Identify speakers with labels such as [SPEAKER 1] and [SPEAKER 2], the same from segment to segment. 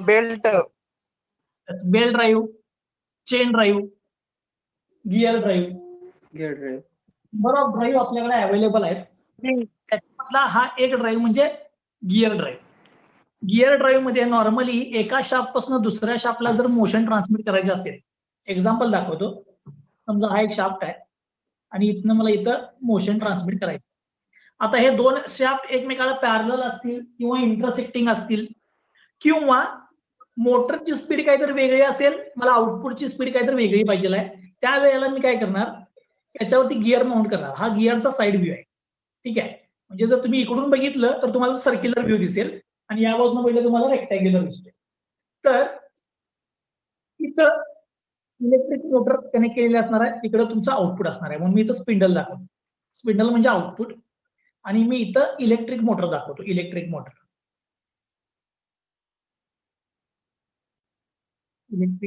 [SPEAKER 1] Belt
[SPEAKER 2] belt drive, chain drive, gear drive, बरोबर drive आपल्याकडे available आहेत. त्याच्यातला हा एक ड्राईव्ह म्हणजे गिअर ड्राईव्ह. गिअर ड्राईव्ह मध्ये नॉर्मली एका शाफ्ट पासून दुसऱ्या शाफ्टला जर मोशन ट्रान्समिट करायचे असेल, एक्झाम्पल दाखवतो. समजा हा एक शाफ्ट आहे आणि इथनं मला इथं मोशन ट्रान्समिट करायचं. आता हे दोन शाफ्ट एकमेकाला पॅरलल असतील किंवा इंटरसेक्टिंग असतील किंवा मोटरची स्पीड काहीतरी वेगळी असेल, मला आउटपुटची स्पीड काहीतरी वेगळी पाहिजे आहे, त्यावेळेला मी काय करणार, त्याच्यावरती गिअर माउंट करणार. हा गिअरचा साईड व्ह्यू आहे. ठीक आहे. म्हणजे जर तुम्ही इकडून बघितलं तर तुम्हाला सर्क्युलर व्ह्यू दिसेल आणि या बाजूला बघितलं तुम्हाला रेक्टँग्युलर दिसते. तर इथं इलेक्ट्रिक मोटर कनेक्ट केलेली असणार आहे, इकडे तुमचं आउटपुट असणार आहे. म्हणून मी इथं स्पिंडल दाखवतो. स्पिंडल म्हणजे आउटपुट आणि मी इथं इलेक्ट्रिक मोटर दाखवतो. इलेक्ट्रिक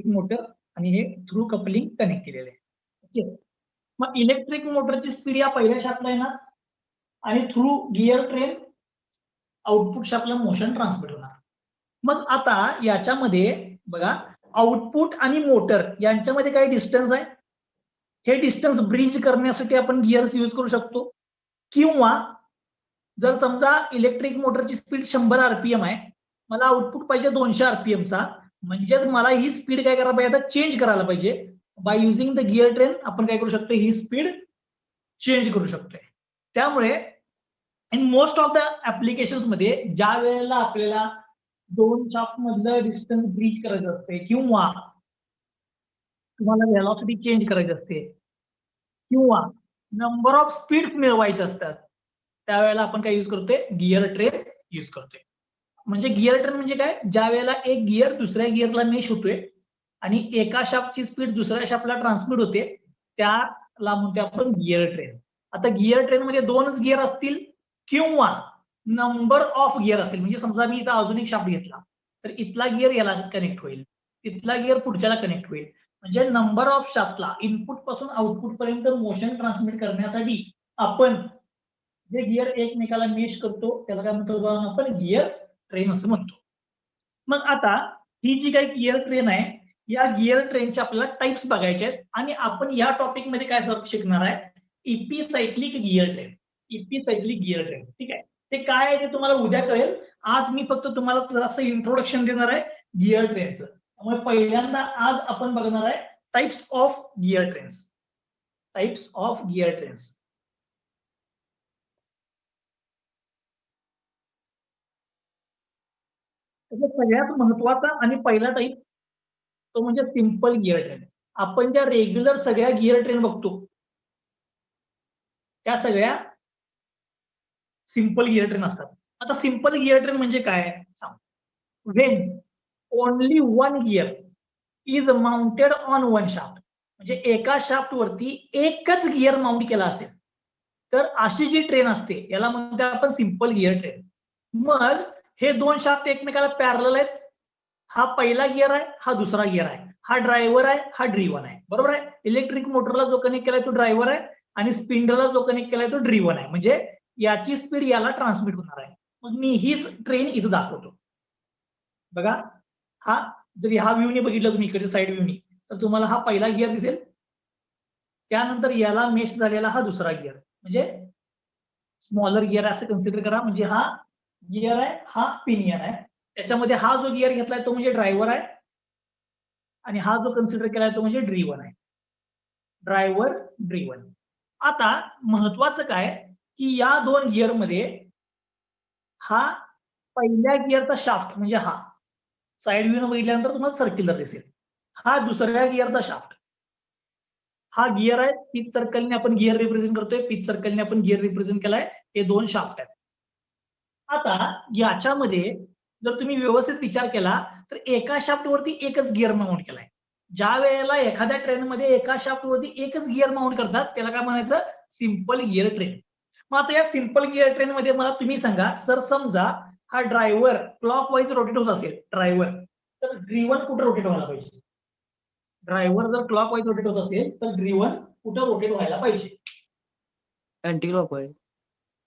[SPEAKER 2] मोटर आणि हे थ्रू कपलिंग कनेक्ट केलेलं आहे. ओके. मग इलेक्ट्रिक मोटरची स्पीड या पहिल्या शाफ्टला येणार आणि थ्रू गिअर ट्रेन आउटपुट शाफ्टला मोशन ट्रान्समिट होणार. मग आता याच्यामध्ये बघा, आउटपुट आणि मोटर यांच्यामध्ये काही डिस्टन्स आहे. हे डिस्टन्स ब्रिज करण्यासाठी आपण गिअर्स यूज करू शकतो. किंवा जर समजा इलेक्ट्रिक मोटरची स्पीड 100 RPM आहे, मला आउटपुट पाहिजे 200 RPM चा, म्हणजेच मला ही स्पीड काय करायला पाहिजे, आता चेंज करायला पाहिजे. Bye using the gear train आपण काय करू शकतो, ही स्पीड चेंज करू शकतोय. त्यामुळे in most of the applications मध्ये ज्या वेळेला आपल्याला दोन शाफ्ट मधलं डिस्टन्स ब्रिज करायचं असते किंवा तुम्हाला व्हेलॉसिटी चेंज करायची असते किंवा नंबर ऑफ स्पीड्स मिळवायचे असतात, त्यावेळेला आपण काय यूज करतोय, गिअर ट्रेन यूज करतोय. म्हणजे गिअर ट्रेन म्हणजे काय, ज्या वेळेला एक गिअर दुसऱ्या गिअरला मेश होतोय आणि एका शाफ्टची स्पीड दुसऱ्या शाफ्टला ट्रान्समिट होते, त्याला म्हणतो आपण गिअर ट्रेन. आता गिअर ट्रेन मध्ये दोनच गिअर असतील किंवा नंबर ऑफ गिअर असतील. म्हणजे समजा मी इथं अजून एक शाफ्ट घेतला तर इथला गिअर याला कनेक्ट होईल, तिथला गिअर पुढच्याला कनेक्ट होईल. म्हणजे नंबर ऑफ शाफ्टला इनपुट पासून आउटपुट पर्यंत मोशन ट्रान्समिट करण्यासाठी आपण जे गिअर एकमेकाला मेश करतो त्याला काय म्हणतो आपण, गिअर ट्रेन असं म्हणतो. मग आता ही जी काही गिअर ट्रेन आहे, या गिअर ट्रेनचे आपल्याला टाइप्स बघायचे आहेत आणि आपण या टॉपिक मध्ये काय शिकणार आहे, epicyclic gear train. Epicyclic gear train. ठीक आहे. ते काय आहे ते तुम्हाला उद्या कळेल. आज मी फक्त तुम्हाला थोडंसं इंट्रोडक्शन देणार आहे गिअर ट्रेनचं. त्यामुळे पहिल्यांदा आज आपण बघणार आहे types of gear trains. Types of gear trains. सगळ्यात महत्वाचा आणि पहिला टाईप तो म्हणजे सिंपल गिअर ट्रेन. आपण ज्या रेग्युलर सगळ्या गिअर ट्रेन बघतो त्या सगळ्या सिंपल गिअर ट्रेन असतात. आता सिंपल गिअर ट्रेन म्हणजे काय सांग. When only one gear is mounted on one shaft, म्हणजे एका शाफ्ट वरती एकच गिअर माउंट केला असेल तर अशी जी ट्रेन असते याला म्हणतो आपण सिंपल गिअर ट्रेन. मग हे दोन शाफ्ट एकमेकाला पॅरलल आहेत. हा पहिला गिअर आहे, हा दुसरा गिअर आहे, हा ड्रायव्हर आहे, हा ड्रिव्हन आहे. बरोबर आहे. इलेक्ट्रिक मोटरला जो कनेक्ट केलाय तो ड्रायव्हर आहे आणि स्पिंडलला जो कनेक्ट केलाय तो ड्रिव्हन आहे. म्हणजे याची स्पीड याला ट्रान्समिट होणार आहे. मग मी हीच ट्रेन इथं दाखवतो. बघा, हा जर ह्या व्ह्यूनी बघितलं तुम्ही इकडे साईड व्ह्यूनी तर तुम्हाला हा पहिला गिअर दिसेल, त्यानंतर याला मेश झालेला हा दुसरा गिअर म्हणजे स्मॉलर गिअर असं कन्सिडर करा. म्हणजे हा गिअर आहे, हा पिनियन आहे. त्याच्यामध्ये हा जो गिअर घेतलाय तो म्हणजे ड्रायव्हर आहे आणि हा जो कन्सिडर केलाय तो म्हणजे ड्रिव्हन आहे. Driver driven. आता महत्वाचं काय की या दोन गिअर मध्ये हा पहिल्या गिअरचा शाफ्ट म्हणजे हा साइड व्ह्यू बघितल्यानंतर तुम्हाला सर्क्युलर दिसेल. हा दुसऱ्या गिअरचा शाफ्ट, हा गिअर आहे. पिच सर्कलने आपण गिअर रिप्रेझेंट करतोय, पिच सर्कलने आपण गिअर रिप्रेझेंट केलाय. हे दोन शाफ्ट आहेत. आता याच्यामध्ये जर तुम्ही व्यवस्थित विचार केला तर एका शाफ्ट वरती एकच गिअर माउंट केलाय. ज्या वेळेला एखाद्या ट्रेन मध्ये एका शाफ्ट वरती एकच गिअर माउंट करतात त्याला काय म्हणायचं, सिंपल गिअर ट्रेन. मग आता या सिंपल गिअर ट्रेन मध्ये मला तुम्ही सांगा सर, समजा हा ड्रायव्हर क्लॉकवाईज रोटेट होत असेल ड्रायव्हर, तर ड्रिव्हन कुठे रोटेट व्हायला पाहिजे. ड्रायव्हर जर क्लॉकवाईज रोटेट होत असेल तर ड्रिव्हन कुठे रोटेट व्हायला पाहिजे,
[SPEAKER 3] अँटी क्लॉकवाईज.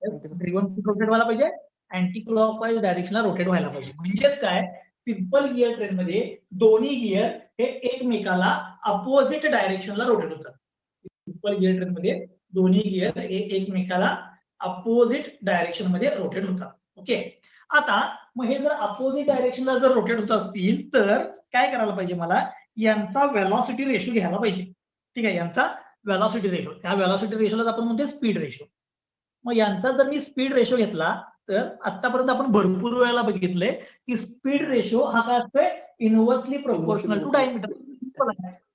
[SPEAKER 2] ड्रिव्हन कुठे रोटेट व्हायला पाहिजे, अँटी क्लॉकवाईज डायरेक्शनला रोटेट व्हायला पाहिजे. म्हणजेच काय सिंपल गिअर ट्रेन मध्ये दोन्ही गिअर हे एकमेकाला अपोजिट डायरेक्शनला रोटेट होतात. सिंपल गिअर ट्रेन मध्ये दोन्ही गिअर हे एकमेकाला अपोजिट डायरेक्शन मध्ये रोटेट होतात. ओके, आता मग हे जर अपोजिट डायरेक्शनला जर रोटेट होत असतील तर काय करायला पाहिजे, मला यांचा वेलॉसिटी रेशो घ्यायला पाहिजे. ठीक आहे, यांचा वेलॉसिटी रेशो, त्या वेलॉसिटी रेशोलाच आपण म्हणतो स्पीड रेशो. मग यांचा जर मी स्पीड रेशो घेतला तर आतापर्यंत आपण भरपूर वेळेला बघितलंय की स्पीड रेशो हा काय असतोय, इनव्हर्सली प्रोपोर्शनल टू डायमीटर.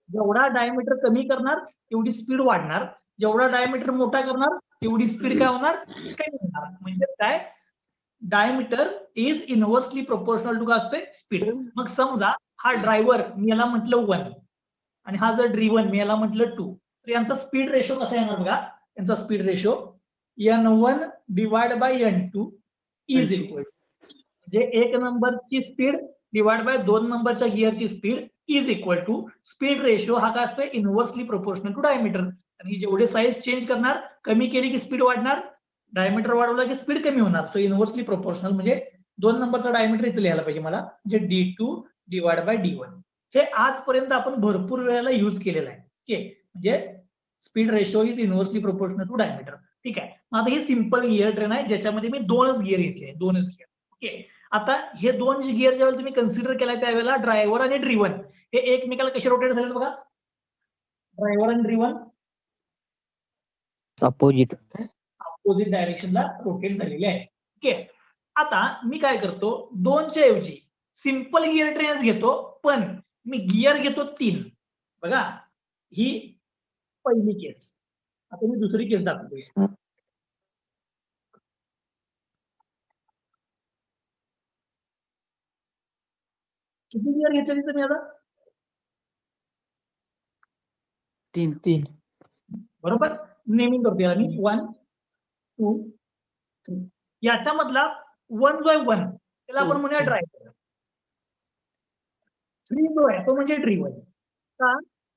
[SPEAKER 2] जेवढा डायमीटर कमी करणार तेवढी स्पीड वाढणार, जेवढा डायमीटर मोठा करणार तेवढी स्पीड काय होणार, कमी होणार. म्हणजे काय, diameter is inversely proportional to काय असतोय, स्पीड. मग समजा हा ड्रायव्हर मी याला म्हटलं 1 आणि हा जर ड्रिव्हन मी याला म्हटलं 2, तर यांचा स्पीड रेशो कसा येणार बघा. यांचा speed ratio N1 divide by N2 is equal, म्हणजे 1 नंबरची स्पीड डिवाइड बाय 2 नंबरच्या गिअरची speed is equal to speed ratio हा काय असतोय, इनव्हर्सली प्रोपोर्शनल टू डायमीटर. आणि जेवढे साईज चेंज करणार, कमी केली की स्पीड वाढणार, डायमीटर वाढवला की स्पीड कमी होणार. सो इनव्हर्सली प्रोपोर्शनल म्हणजे 2 नंबरचा डायमीटर इथे लिहायला पाहिजे मला, म्हणजे D2 डिवाइड बाय D1. हे आजपर्यंत आपण भरपूर वेळेला युज केलेलं आहे. ओके, म्हणजे speed ratio is inversely proportional to diameter. ठीक आहे, मग आता ही सिंपल गिअर ट्रेन आहे ज्याच्यामध्ये मी 2च गिअर घेतले, 2च गिअर. ओके, आता हे 2 गिअर ज्यावेळेला तुम्ही कन्सिडर केलाय त्यावेळेला ड्रायव्हर आणि ड्रिव्हन हे एकमेकाला कसे रोटेट झाले बघा. ड्रायव्हर आणि ड्रिव्हन
[SPEAKER 3] अपोजिट
[SPEAKER 2] डायरेक्शनला रोटेट झालेले आहे. ओके, आता मी काय करतो, 2च्या ऐवजी सिंपल गिअर ट्रेन्स घेतो, पण मी गिअर घेतो 3. बघा, ही पहिली केस. आता मी दुसरी केस दाखवतोय. किती गिअर घेतले तुम्ही आता,
[SPEAKER 3] 3.
[SPEAKER 2] बरोबर. नेमिंग करतोय आम्ही 1 2 3. याच्यामधला 1 जो आहे 1 त्याला आपण म्हणूया ड्रायव्हर. 3 जो आहे तो म्हणजे ड्रिव्हन. का,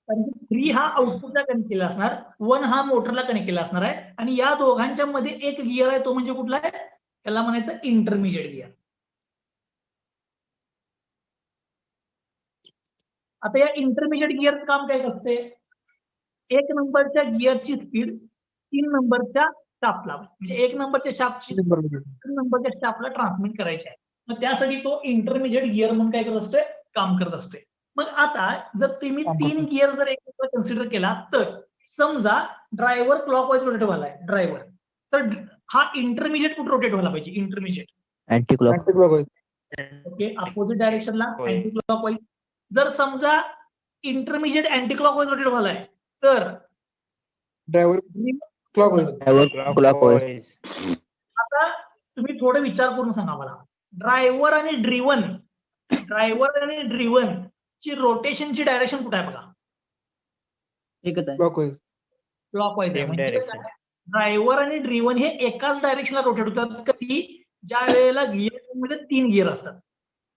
[SPEAKER 2] कारण की 3 हा आउटपुटला कनेक्ट केला असणार, 1 हा मोटरला कनेक्ट केला असणार आहे, आणि या दोघांच्या मध्ये एक गिअर आहे तो म्हणजे कुठला आहे, त्याला म्हणायचं इंटरमिजिएट गिअर. आता या इंटरमिजिएट गिअरचं काम काय करते, 1 नंबरच्या गिअरची स्पीड 3 नंबरच्या शाफ्टला, म्हणजे 1 नंबरच्या शाफ्टची 3 नंबरच्या शाफ्टला ट्रान्समिट करायची आहे. मग त्यासाठी तो इंटरमिजिएट गिअर म्हणून काय करत असतोय, काम करत असतोय. मग आता जर तुम्ही 3 गिअर जर एक कन्सिडर केला तर समजा ड्रायव्हर क्लॉकवाईज रोटेट व्हायलाय ड्रायव्हर, तर हा इंटरमिजिएट कुठे रोटेट व्हायला पाहिजे, intermediate
[SPEAKER 3] anti clockwise.
[SPEAKER 2] Okay, opposite डायरेक्शनला अँटी क्लॉकवाईज. जर समजा इंटरमिजिएट अँटी क्लॉकवाईज रोटेट व्हायलाय तर
[SPEAKER 1] ड्रायव्हर
[SPEAKER 3] क्लॉकवाईज.
[SPEAKER 2] आता तुम्ही थोडं विचार करून सांगा मला, ड्रायव्हर आणि ड्रिव्हन ची रोटेशनची डायरेक्शन कुठे आहे बघा,
[SPEAKER 3] एकच आहे.
[SPEAKER 2] क्लॉकवाईज आहे. म्हणजे ड्रायव्हर आणि ड्रिव्हन हे एकाच डायरेक्शनला रोटेट होतात. कधी, ज्या वेळेला गिअर ट्रेन मध्ये 3 गिअर असतात,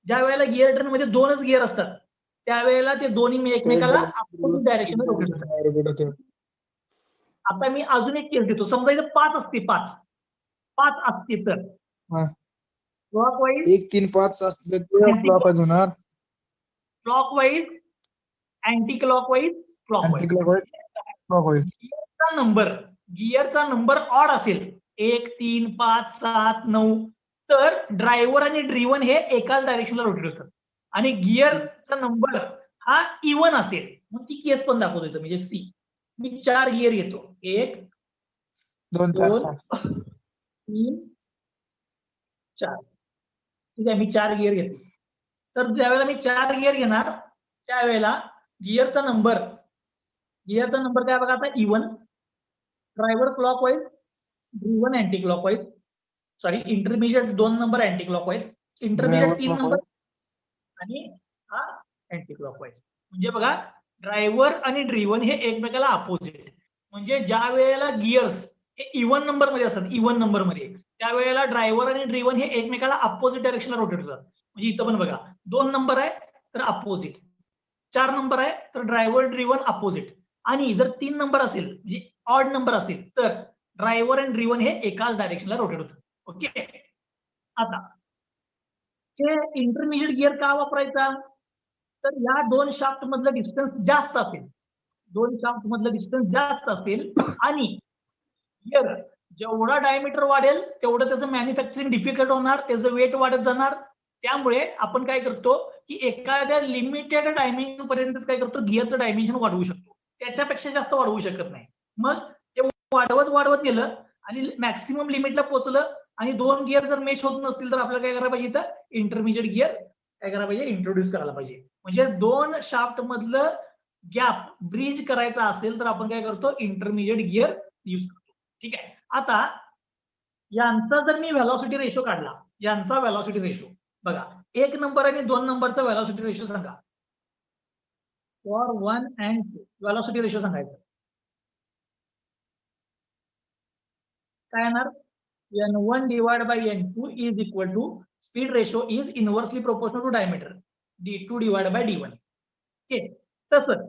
[SPEAKER 2] ज्या वेळेला गिअर ट्रेन मध्ये 2च गिअर असतात त्यावेळेला ते दोन्ही एकमेकाला अपोजिट डायरेक्शनला रोटेट होतात. आता मी अजून एक केस देतो, समजा इथं 5 असते, 5 असते तर क्लॉकवाईज
[SPEAKER 1] 1 3 5 असले तर क्लॉकवाईज होणार,
[SPEAKER 2] clockwise anti clockwise
[SPEAKER 1] anti clockwise.
[SPEAKER 2] गिअरचा नंबर ऑड असेल 1 3 5 7 9 तर ड्रायव्हर आणि ड्रिव्हन हे एकाच डायरेक्शनला रोटेट होतात. आणि गिअरचा नंबर हा इव्हन असेल, मग ती केस पण दाखवतो इथं, म्हणजे सी. मी 4 गिअर घेतो, 1
[SPEAKER 1] 2
[SPEAKER 2] 2
[SPEAKER 1] 4
[SPEAKER 2] 3 4. ठीक आहे, मी 4 गिअर घेतो. तर ज्यावेळेला मी 4 गिअर घेणार त्यावेळेला गिअरचा नंबर काय बघा आता, even. Driver clockwise, driven anti clockwise, sorry intermediate 2 number anti clockwise, intermediate 3 number आणि हा अँटी क्लॉकवाईज. म्हणजे बघा, ड्रायव्हर आणि ड्रिव्हन हे एकमेकाला अपोजिट. म्हणजे ज्या वेळेला गिअर्स हे इव्हन नंबर मध्ये असतात, इव्हन नंबर मध्ये, त्यावेळेला ड्रायव्हर आणि ड्रिव्हन हे एकमेकाला अपोजिट डायरेक्शनला रोटेट होतात. म्हणजे इथं पण बघा, 2 नंबर आहे तर अपोजिट, 4 नंबर आहे तर ड्रायव्हर ड्रिव्हन अपोजिट, आणि जर 3 नंबर असेल म्हणजे ऑड नंबर असेल तर ड्रायव्हर आणि ड्रिव्हन हे एकाच डायरेक्शनला रोटेट होतात. ओके, आता हे इंटरमिजिएट गिअर का वापरायचा, तर या दोन शाफ्ट मधलं डिस्टन्स जास्त असेल, दोन शाफ्ट मधलं डिस्टन्स जास्त असेल आणि गिअर जेवढा डायमीटर वाढेल तेवढं त्याचं मॅन्युफॅक्चरिंग डिफिकल्ट होणार, त्याचं वेट वाढत जाणार. त्यामुळे आपण काय करतो की एखाद्या लिमिटेड डायमेन्शन पर्यंत काय करतो, गिअरचं डायमेन्शन वाढवू शकतो, त्याच्यापेक्षा जास्त वाढवू शकत नाही. मग ते वाढवत वाढवत गेलं आणि मॅक्सिमम लिमिटला पोहोचलं आणि दोन गिअर जर मेच होत नसतील तर आपल्याला काय करायला पाहिजे, तर इंटरमिजिएट गिअर काय करायला पाहिजे, इंट्रोड्यूस करायला पाहिजे. म्हणजे दोन शाफ्ट मधलं गॅप ब्रिज करायचा असेल तर आपण काय करतो, इंटरमिजिएट गिअर यूज करतो. ठीक आहे. आता यांचा जर मी व्हेलॉसिटी रेशो काढला, यांचा व्हेलॉसिटी रेशो बघा, 1 नंबर आणि 2 नंबरचा व्हेलॉसिटी रेशो सांगा. फॉर 1 and 2 व्हेलॉसिटी रेशो सांगायचं काय येणार, n1 divided by n2 is equal to speed ratio is inversely proportional to diameter d2 divided by d1. Okay. तसं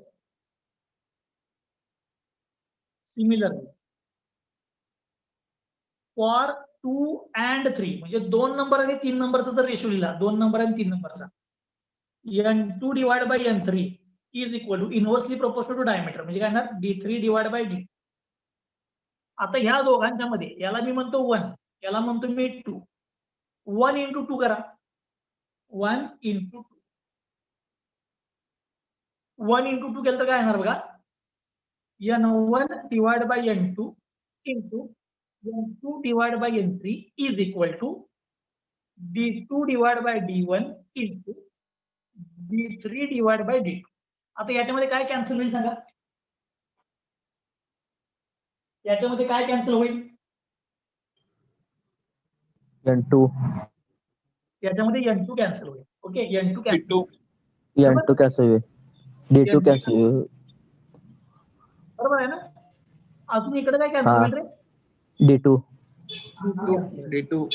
[SPEAKER 2] सिमिलरली फॉर 2 and 3 म्हणजे 2 number आणि 3 नंबरचा जर रेशो लिहिला, 2 नंबर आणि 3 नंबरचा, n2 divided by n3 is equal to inversely proportional to diameter म्हणजे काय येणार, d3 divided by d. आता ह्या दोघांच्या मध्ये याला मी म्हणतो 1, याला म्हणतो मी 2. 1 into 2 करा, 1 into 2. 1 into 2 केलं तर काय येणार बघा, n1 divided by n2 into n2 divided by n3 is equal to d2 divided by d1 into d3 divided by d2. आता याच्यामध्ये काय कॅन्सल होईल सांगा, याच्यामध्ये काय कॅन्सल होईल,
[SPEAKER 3] n2
[SPEAKER 2] याच्यामध्ये n2 कॅन्सल होईल. ओके, n2 कॅन्सल,
[SPEAKER 3] n2 कैसे हुए, d2 कैसे हुए,
[SPEAKER 2] बरोबर आहे ना. अजून इकडे काय कॅन्सल होईल रे,
[SPEAKER 3] d2
[SPEAKER 1] D2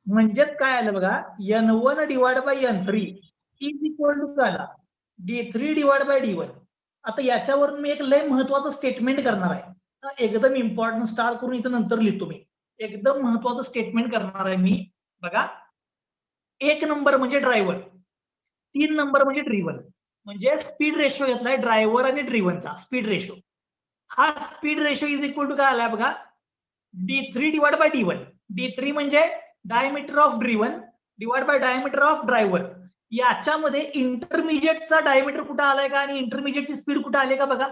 [SPEAKER 2] म्हणजेच काय आलं बघा, n1 divide by n3 is equal to काय आला, d3 डिवाइड बाय d1. आता याच्यावरून मी एक लय महत्वाचं स्टेटमेंट करणार आहे, एकदम इम्पॉर्टंट, स्टार करून इथं नंतर लिहितो मी. एकदम महत्वाचं स्टेटमेंट करणार आहे मी बघा. 1 नंबर म्हणजे ड्रायव्हर, 3 नंबर म्हणजे ड्रिव्हन, म्हणजे स्पीड रेशो घेतलाय ड्रायव्हर आणि ड्रिव्हनचा स्पीड रेशो. हा speed ratio is equal to काय आलाय बघा, d3 divide by d1. d3 म्हणजे diameter of driven divide by diameter of driver. याच्यामध्ये इंटरमिजिएटचा डायमीटर कुठं आलाय का आणि इंटरमिजिएटची स्पीड कुठं आली का बघा,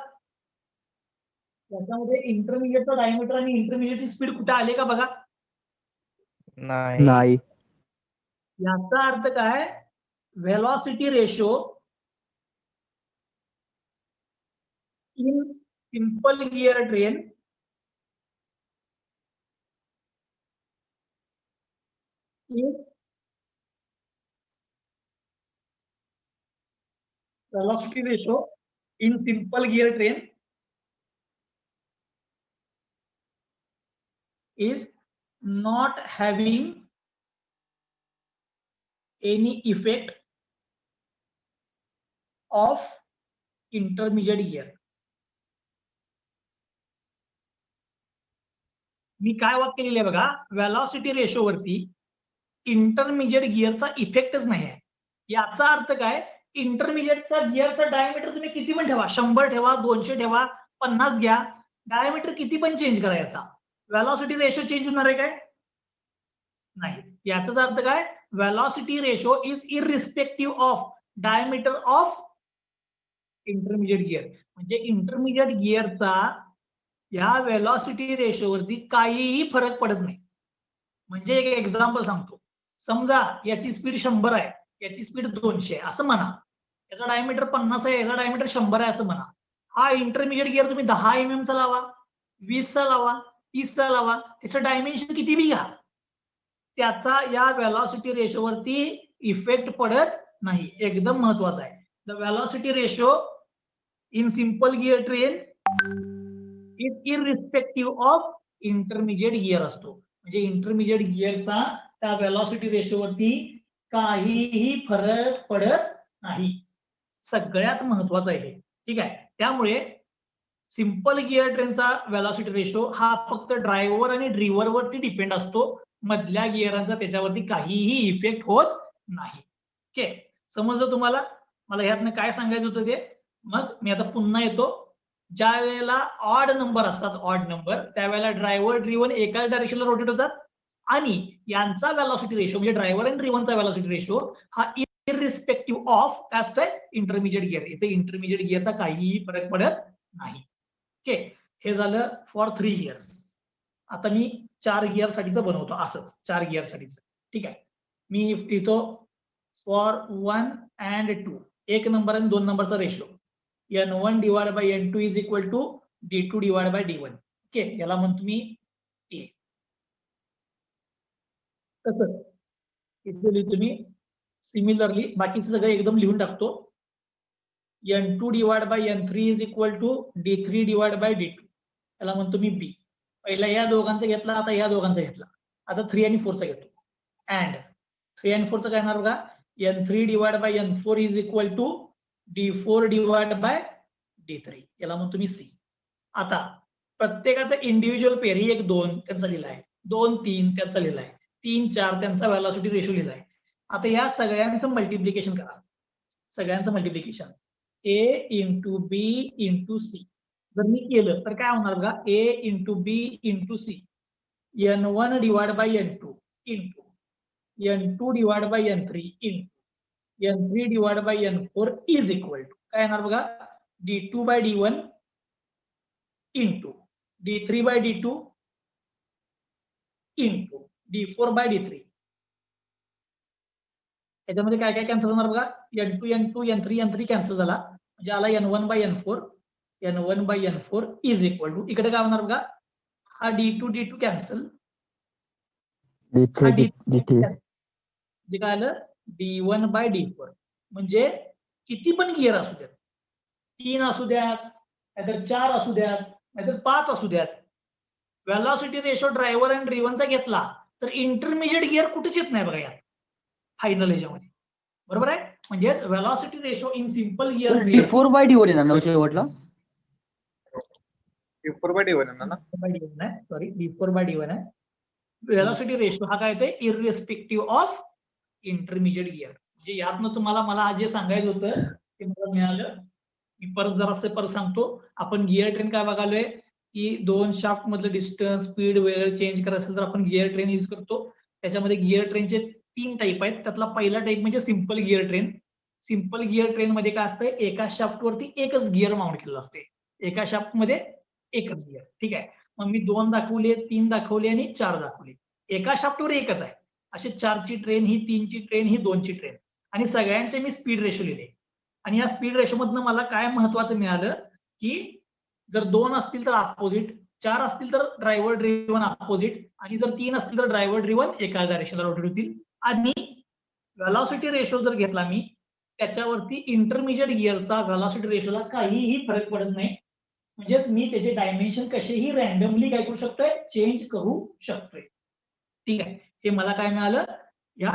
[SPEAKER 2] याच्यामध्ये इंटरमिजिएटचा डायमीटर आणि इंटरमिजिएटची स्पीड कुठं आली का बघा,
[SPEAKER 3] नाही.
[SPEAKER 2] याचा अर्थ काय, velocity ratio in simple gear train is velocity ratio in simple gear train is not having any effect of intermediate gear. मी काय वाक्य लिहिले बघा, व्हेलॉसिटी रेशो वरती इंटरमिजिएट गिअरचा इफेक्टच नाही आहे. याचा अर्थ काय, इंटरमिजिएटचा गिअरचा डायमीटर तुम्ही किती पण ठेवा, 100 ठेवा, 200 ठेवा, 50 घ्या, डायमीटर किती पण चेंज करायचा, व्हेलॉसिटी रेशो चेंज होणार आहे काय, नाही. याचाच अर्थ काय, velocity ratio is irrespective of diameter of intermediate gear. म्हणजे इंटरमिजिएट गिअरचा या व्हेलॉसिटी रेशोवरती काहीही फरक पडत नाही. म्हणजे एक एक्झाम्पल सांगतो, समजा याची स्पीड 100 आहे, याची स्पीड 200 आहे असं म्हणा, याचा डायमीटर 50 आहे, याचा डायमीटर 100 आहे असं म्हणा. हा इंटरमिजिएट गिअर तुम्ही 10 mm चा लावा, 20 चा लावा, 30 चा लावा, त्याचं डायमेन्शन किती बी घ्या, त्याचा या व्हेलॉसिटी रेशोवरती इफेक्ट पडत नाही. एकदम महत्वाचं आहे, the velocity ratio in simple gear train is irrespective of intermediate gear असतो. म्हणजे इंटरमिजिएट गिअरचा त्या व्हेलॉसिटी रेशोवरती काहीही फरक पडत नाही. सगळ्यात महत्वाचं आहे हे. ठीक आहे. त्यामुळे सिंपल गिअर ट्रेनचा व्हेलॉसिटी रेशो हा फक्त ड्रायव्हर आणि ड्रिव्हर वरती डिपेंड असतो. मधल्या गिअरांचा त्याच्यावरती काहीही इफेक्ट होत नाही. ओके, समजलं तुम्हाला? मला ह्यातनं काय सांगायचं होतं ते. मग मी आता पुन्हा येतो. ज्या वेळेला ऑड नंबर असतात, ऑड नंबर, त्यावेळेला ड्रायव्हर ड्रिव्हन एकाच डायरेक्शनला रोटेट होतात आणि यांचा व्हेलॉसिटी रेशो म्हणजे ड्रायव्हर आणि ड्रिव्हनचा व्हेलॉसिटी रेशो हा इररिस्पेक्टिव्ह ऑफ काय असतोय, इंटरमिजिएट गिअर. इथे इंटरमिजिएट गिअरचा काहीही फरक पडत नाही. ओके, हे झालं फॉर 3 गिअर्स. आता मी 4 गिअर साठीचं बनवतो असंच, 4 गिअर साठीचं. ठीक आहे, मी लिहितो फॉर 1 and 2 1 नंबर आणि 2 नंबरचा ratio n1 divide by n2 is equal to d2 divide by d1. Okay, याला म्हणतो मी ए. तसंच इथे लिहितो मी सिमिलरली बाकीचं सगळं एकदम लिहून टाकतो. n2 divide by n3 is equal to d3 divide by d2. याला म्हणतो मी बी. पहिला या दोघांचा घेतला, आता या दोघांचा घेतला. आता 3 आणि 4 चा घेतो. अँड 3 आणि 4 चा काय येणार बघा, n3 divide by n4 is equal to d4 divide by d3. याला म्हणतो मी सी. आता प्रत्येकाचा इंडिव्हिज्युअल पेअर ही 1 2 त्यांचा लिहिला आहे, 2 3 त्यांचा लिहिला आहे, 3 4 त्यांचा व्हेलॉसिटी रेशो लिहिला आहे. आता या सगळ्यांचं मल्टिप्लिकेशन करा, सगळ्यांचं multiplication A into B into C जर मी केलं तर काय होणार बघा, A into B into C n1 divide by n2 into n2 divide by n3 into n3 divide by n4 is equal to काय येणार बघा, d2 by d1 into d3 by d2 into d4 by d3. याच्यामध्ये काय काय cancel होणार बघा, n2 n2 n3 n3 cancel झाला म्हणजे आला n1 bye n4 is equal to इकडे काय होणार बघा, हा d2 d2 कॅन्सल, हा d3 जे काय आलं d1 बाय d4. म्हणजे किती पण गिअर असू द्यात, 3 असू द्यात, नाहीतर 4 असू द्यात, नाहीतर 5 असू द्यात, व्हेलॉसिटी रेशो ड्रायव्हर आणि ड्रिव्हनचा घेतला तर इंटरमिजिएट गिअर कुठेच येत नाही बघा यात फायनल याच्यामध्ये. बरोबर आहे, म्हणजे velocity ratio in simple gear
[SPEAKER 3] d4 by d1 येणार ना शेवटला.
[SPEAKER 1] d4 by d1 आहे ना.
[SPEAKER 2] सॉरी d4 बाय d1 आहे. व्हेलॉसिटी रेशो हा काय येतोय, इररिस्पेक्टिव्ह ऑफ इंटरमिजिएट गिअर. म्हणजे यातनं तुम्हाला मला जे सांगायचं होतं ते मला मिळालं. मी परत सांगतो. आपण गिअर ट्रेन काय बघालोय की 2 शाफ्ट मधलं डिस्टन्स स्पीड वगैरे चेंज करायचं असेल तर आपण गिअर ट्रेन यूज करतो. त्याच्यामध्ये गिअर ट्रेनचे 3 टाईप आहेत. त्यातला पहिला टाईप म्हणजे simple gear train. Simple gear train मध्ये काय असतंय, एका शाफ्ट वरती एकच गिअर माउंट केलेला असते, एका शाफ्ट मध्ये एकच गिअर. ठीक आहे, मग मी 2 दाखवले, 3 दाखवले आणि 4 दाखवले. एका शाफ्टवर एकच आहे. असे 4 ची ट्रेन, ही 3 ची ट्रेन, ही 2 ची ट्रेन आणि सगळ्यांचे मी स्पीड रेशो लिहिले. आणि या स्पीड रेशो मधनं मला काय महत्वाचं मिळालं की जर 2 असतील तर अपोजिट, 4 असतील तर ड्रायव्हर ड्रिव्हन अपोजिट आणि जर 3 असतील तर ड्रायव्हर ड्रिव्हन एका डायरेक्शनला रोटेट होतील. आणि व्हेलॉसिटी रेशो जर घेतला मी त्याच्यावरती इंटरमिजिएट गिअरचा व्हेलॉसिटी रेशोला काहीही फरक पडत नाही. म्हणजेच मी त्याचे डायमेन्शन कसेही रॅन्डमली काय करू शकतोय, चेंज करू शकतोय. ठीक आहे, हे मला काय मिळालं या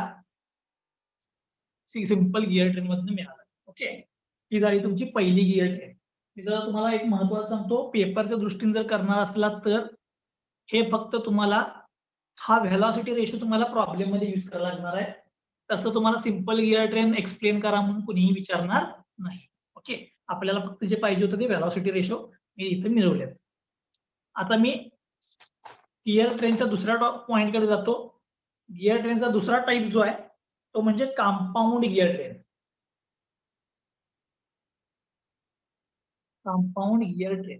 [SPEAKER 2] सिंपल गिअर ट्रेन मधून मिळालं. ओके, ही झाली तुमची पहिली गिअर ट्रेन. मी जर तुम्हाला एक महत्वाचं सांगतो, पेपरच्या दृष्टीने जर करणार असला तर हे फक्त तुम्हाला हा व्हेलॉसिटी रेशो तुम्हाला प्रॉब्लेम मध्ये यूज करायला लागणार आहे. तसं तुम्हाला सिंपल गिअर ट्रेन एक्सप्लेन करा म्हणून कुणीही विचारणार नाही. ओके, आपल्याला फक्त जे पाहिजे होतं ते व्हेलॉसिटी रेशो मी इथे मिळवले. आता मी गिअर ट्रेनच्या दुसऱ्या पॉइंटकडे जातो. गिअर ट्रेनचा दुसरा टाईप जो आहे तो म्हणजे compound gear train. Compound gear train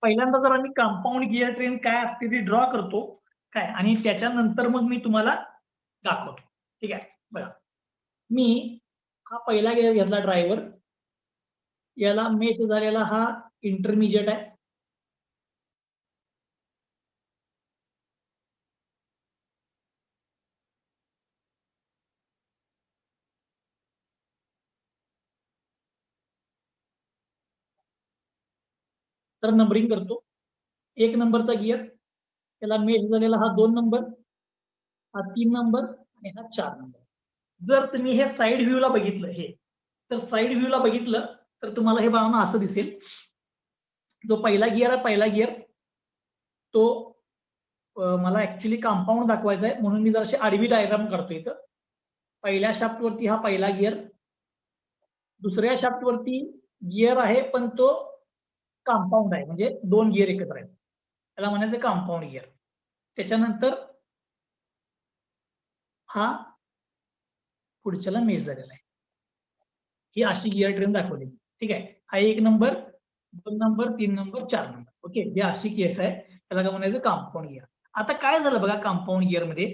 [SPEAKER 2] पहिल्यांदा जर आम्ही कंपाऊंड गिअर ट्रेन काय असते ती ड्रॉ करतो काय, आणि त्याच्यानंतर मग मी तुम्हाला दाखवतो. ठीक आहे, बघा मी हा पहिला गिअर घेतला ड्रायव्हर, याला मेच झालेला हा इंटरमिजिएट आहे. तर नंबरिंग करतो. 1 नंबरचा गिअर त्याला मेच झालेला हा 2 नंबर, हा 3 नंबर आणि हा 4 नंबर. जर तुम्ही हे साइड व्ह्यूला बघितलं हे, तर साइड व्ह्यूला बघितलं तर तुम्हाला हे बघा असं दिसेल. जो पहिला गिअर आहे, पहिला गिअर तो मला ऍक्च्युली कंपाऊंड दाखवायचा आहे म्हणून मी जराशी आडवी डायग्राम काढतो इथं. पहिल्या शाफ्ट वरती हा पहिला गिअर, दुसऱ्या शाफ्ट वरती गिअर आहे पण तो कंपाऊंड आहे, म्हणजे 2 गिअर एकत्र आहेत, त्याला म्हणायचं कंपाऊंड गिअर. त्याच्यानंतर हा पुढच्याला मेच झालेला आहे. ही अशी गिअर ट्रेन दाखवली. ठीक आहे, हा 1 number, 2 number, 3 number, 4 number. Okay, ही अशी केस आहे, त्याला काय म्हणायचं कंपाऊंड गिअर. आता काय झालं बघा, कंपाऊंड गिअर मध्ये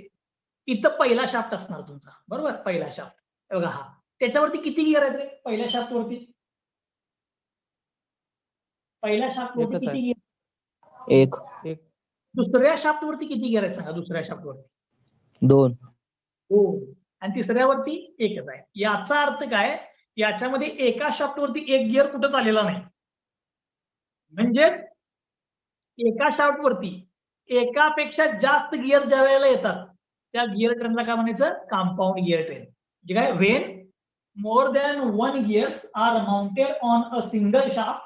[SPEAKER 2] इथं पहिला शाफ्ट असणार तुमचा, बरोबर, पहिला शाफ्ट बघा हा, त्याच्यावरती किती गिअर आहेत रे पहिल्या शाफ्ट वरती? पहिल्या शाफ्ट वरती
[SPEAKER 1] एकच
[SPEAKER 2] किती
[SPEAKER 1] आहे.
[SPEAKER 2] गिअर?
[SPEAKER 3] एक.
[SPEAKER 2] दुसऱ्या शाफ्ट वरती किती गिअर आहेत सांगा, दुसऱ्या शाफ्ट वरती?
[SPEAKER 3] 2.
[SPEAKER 2] हो, आणि तिसऱ्यावरती एकच आहे. याचा अर्थ काय, याच्यामध्ये एका शाफ्ट वरती एक गिअर कुठं आलेला नाही, म्हणजे एका शाफ्ट वरती एकापेक्षा जास्त गिअर ज्या वेळेला येतात त्या गिअर ट्रेनला काय म्हणायचं, कंपाऊंड गिअर ट्रेन. जे काय, when more than 1 gears are mounted on a single shaft,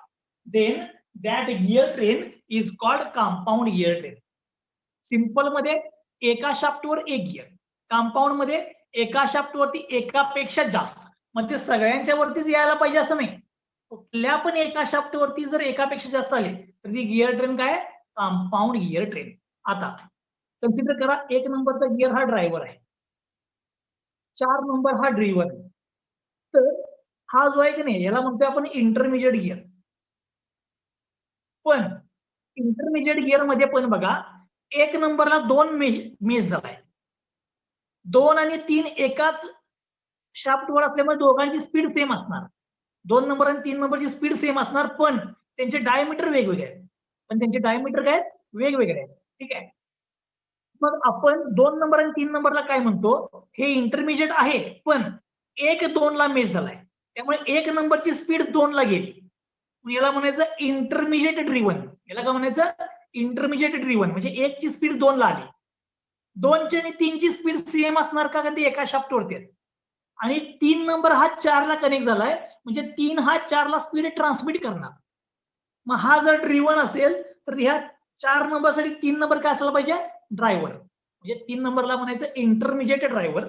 [SPEAKER 2] then that gear train is called compound gear train. Simple मध्ये एका शाफ्ट वर एक गिअर, कंपाऊंड मध्ये एका शाफ्ट वरती एकापेक्षा जास्त. मग ते सगळ्यांच्या वरतीच यायला पाहिजे असं नाही, कुठल्या पण एका शाफ्ट वरती जर एकापेक्षा जास्त आले तर ती गिअर ट्रेन काय, कंपाऊंड गिअर ट्रेन. आता कन्सिडर करा, 1 नंबरचा गिअर हा ड्रायव्हर आहे, 4 नंबर हा ड्रायव्हर आहे, तर हा जो आहे की नाही याला म्हणतोय आपण इंटरमिजिएट गिअर. पण इंटरमिजिएट गिअर मध्ये पण बघा, 1 नंबरला 2 मेस झालाय, 2 आणि 3 एकाच शाफ्ट वर असल्यामुळे दोघांची स्पीड सेम असणार. 2 नंबर आणि 3 नंबरची स्पीड सेम असणार, पण त्यांचे डायमीटर वेगवेगळे आहेत. काय वेगवेगळे आहेत. ठीक आहे, मग आपण 2 नंबर आणि 3 नंबरला काय म्हणतो, हे इंटरमिजिएट आहे पण 1 2 ला मिस झालाय, त्यामुळे 1 नंबरची स्पीड 2 ला गेली, याला म्हणायचं इंटरमिजिएट ड्रिव्हन. याला काय म्हणायचं, इंटरमिजिएट ड्रिव्हन, म्हणजे 1 ची स्पीड 2 ला आली. 2 ची आणि 3 ची स्पीड सेम असणार का, ते एका शाफ्ट वरती आहे, आणि 3 नंबर हा 4 ला कनेक्ट झालाय, म्हणजे 3 हा 4 ला स्पीड ट्रान्समिट करणार. मग हा जर ड्रिव्हन असेल तर ह्या 4 नंबरसाठी 3 नंबर काय असायला पाहिजे, ड्रायव्हर. म्हणजे 3 नंबरला म्हणायचं इंटरमिजिएट ड्रायव्हर,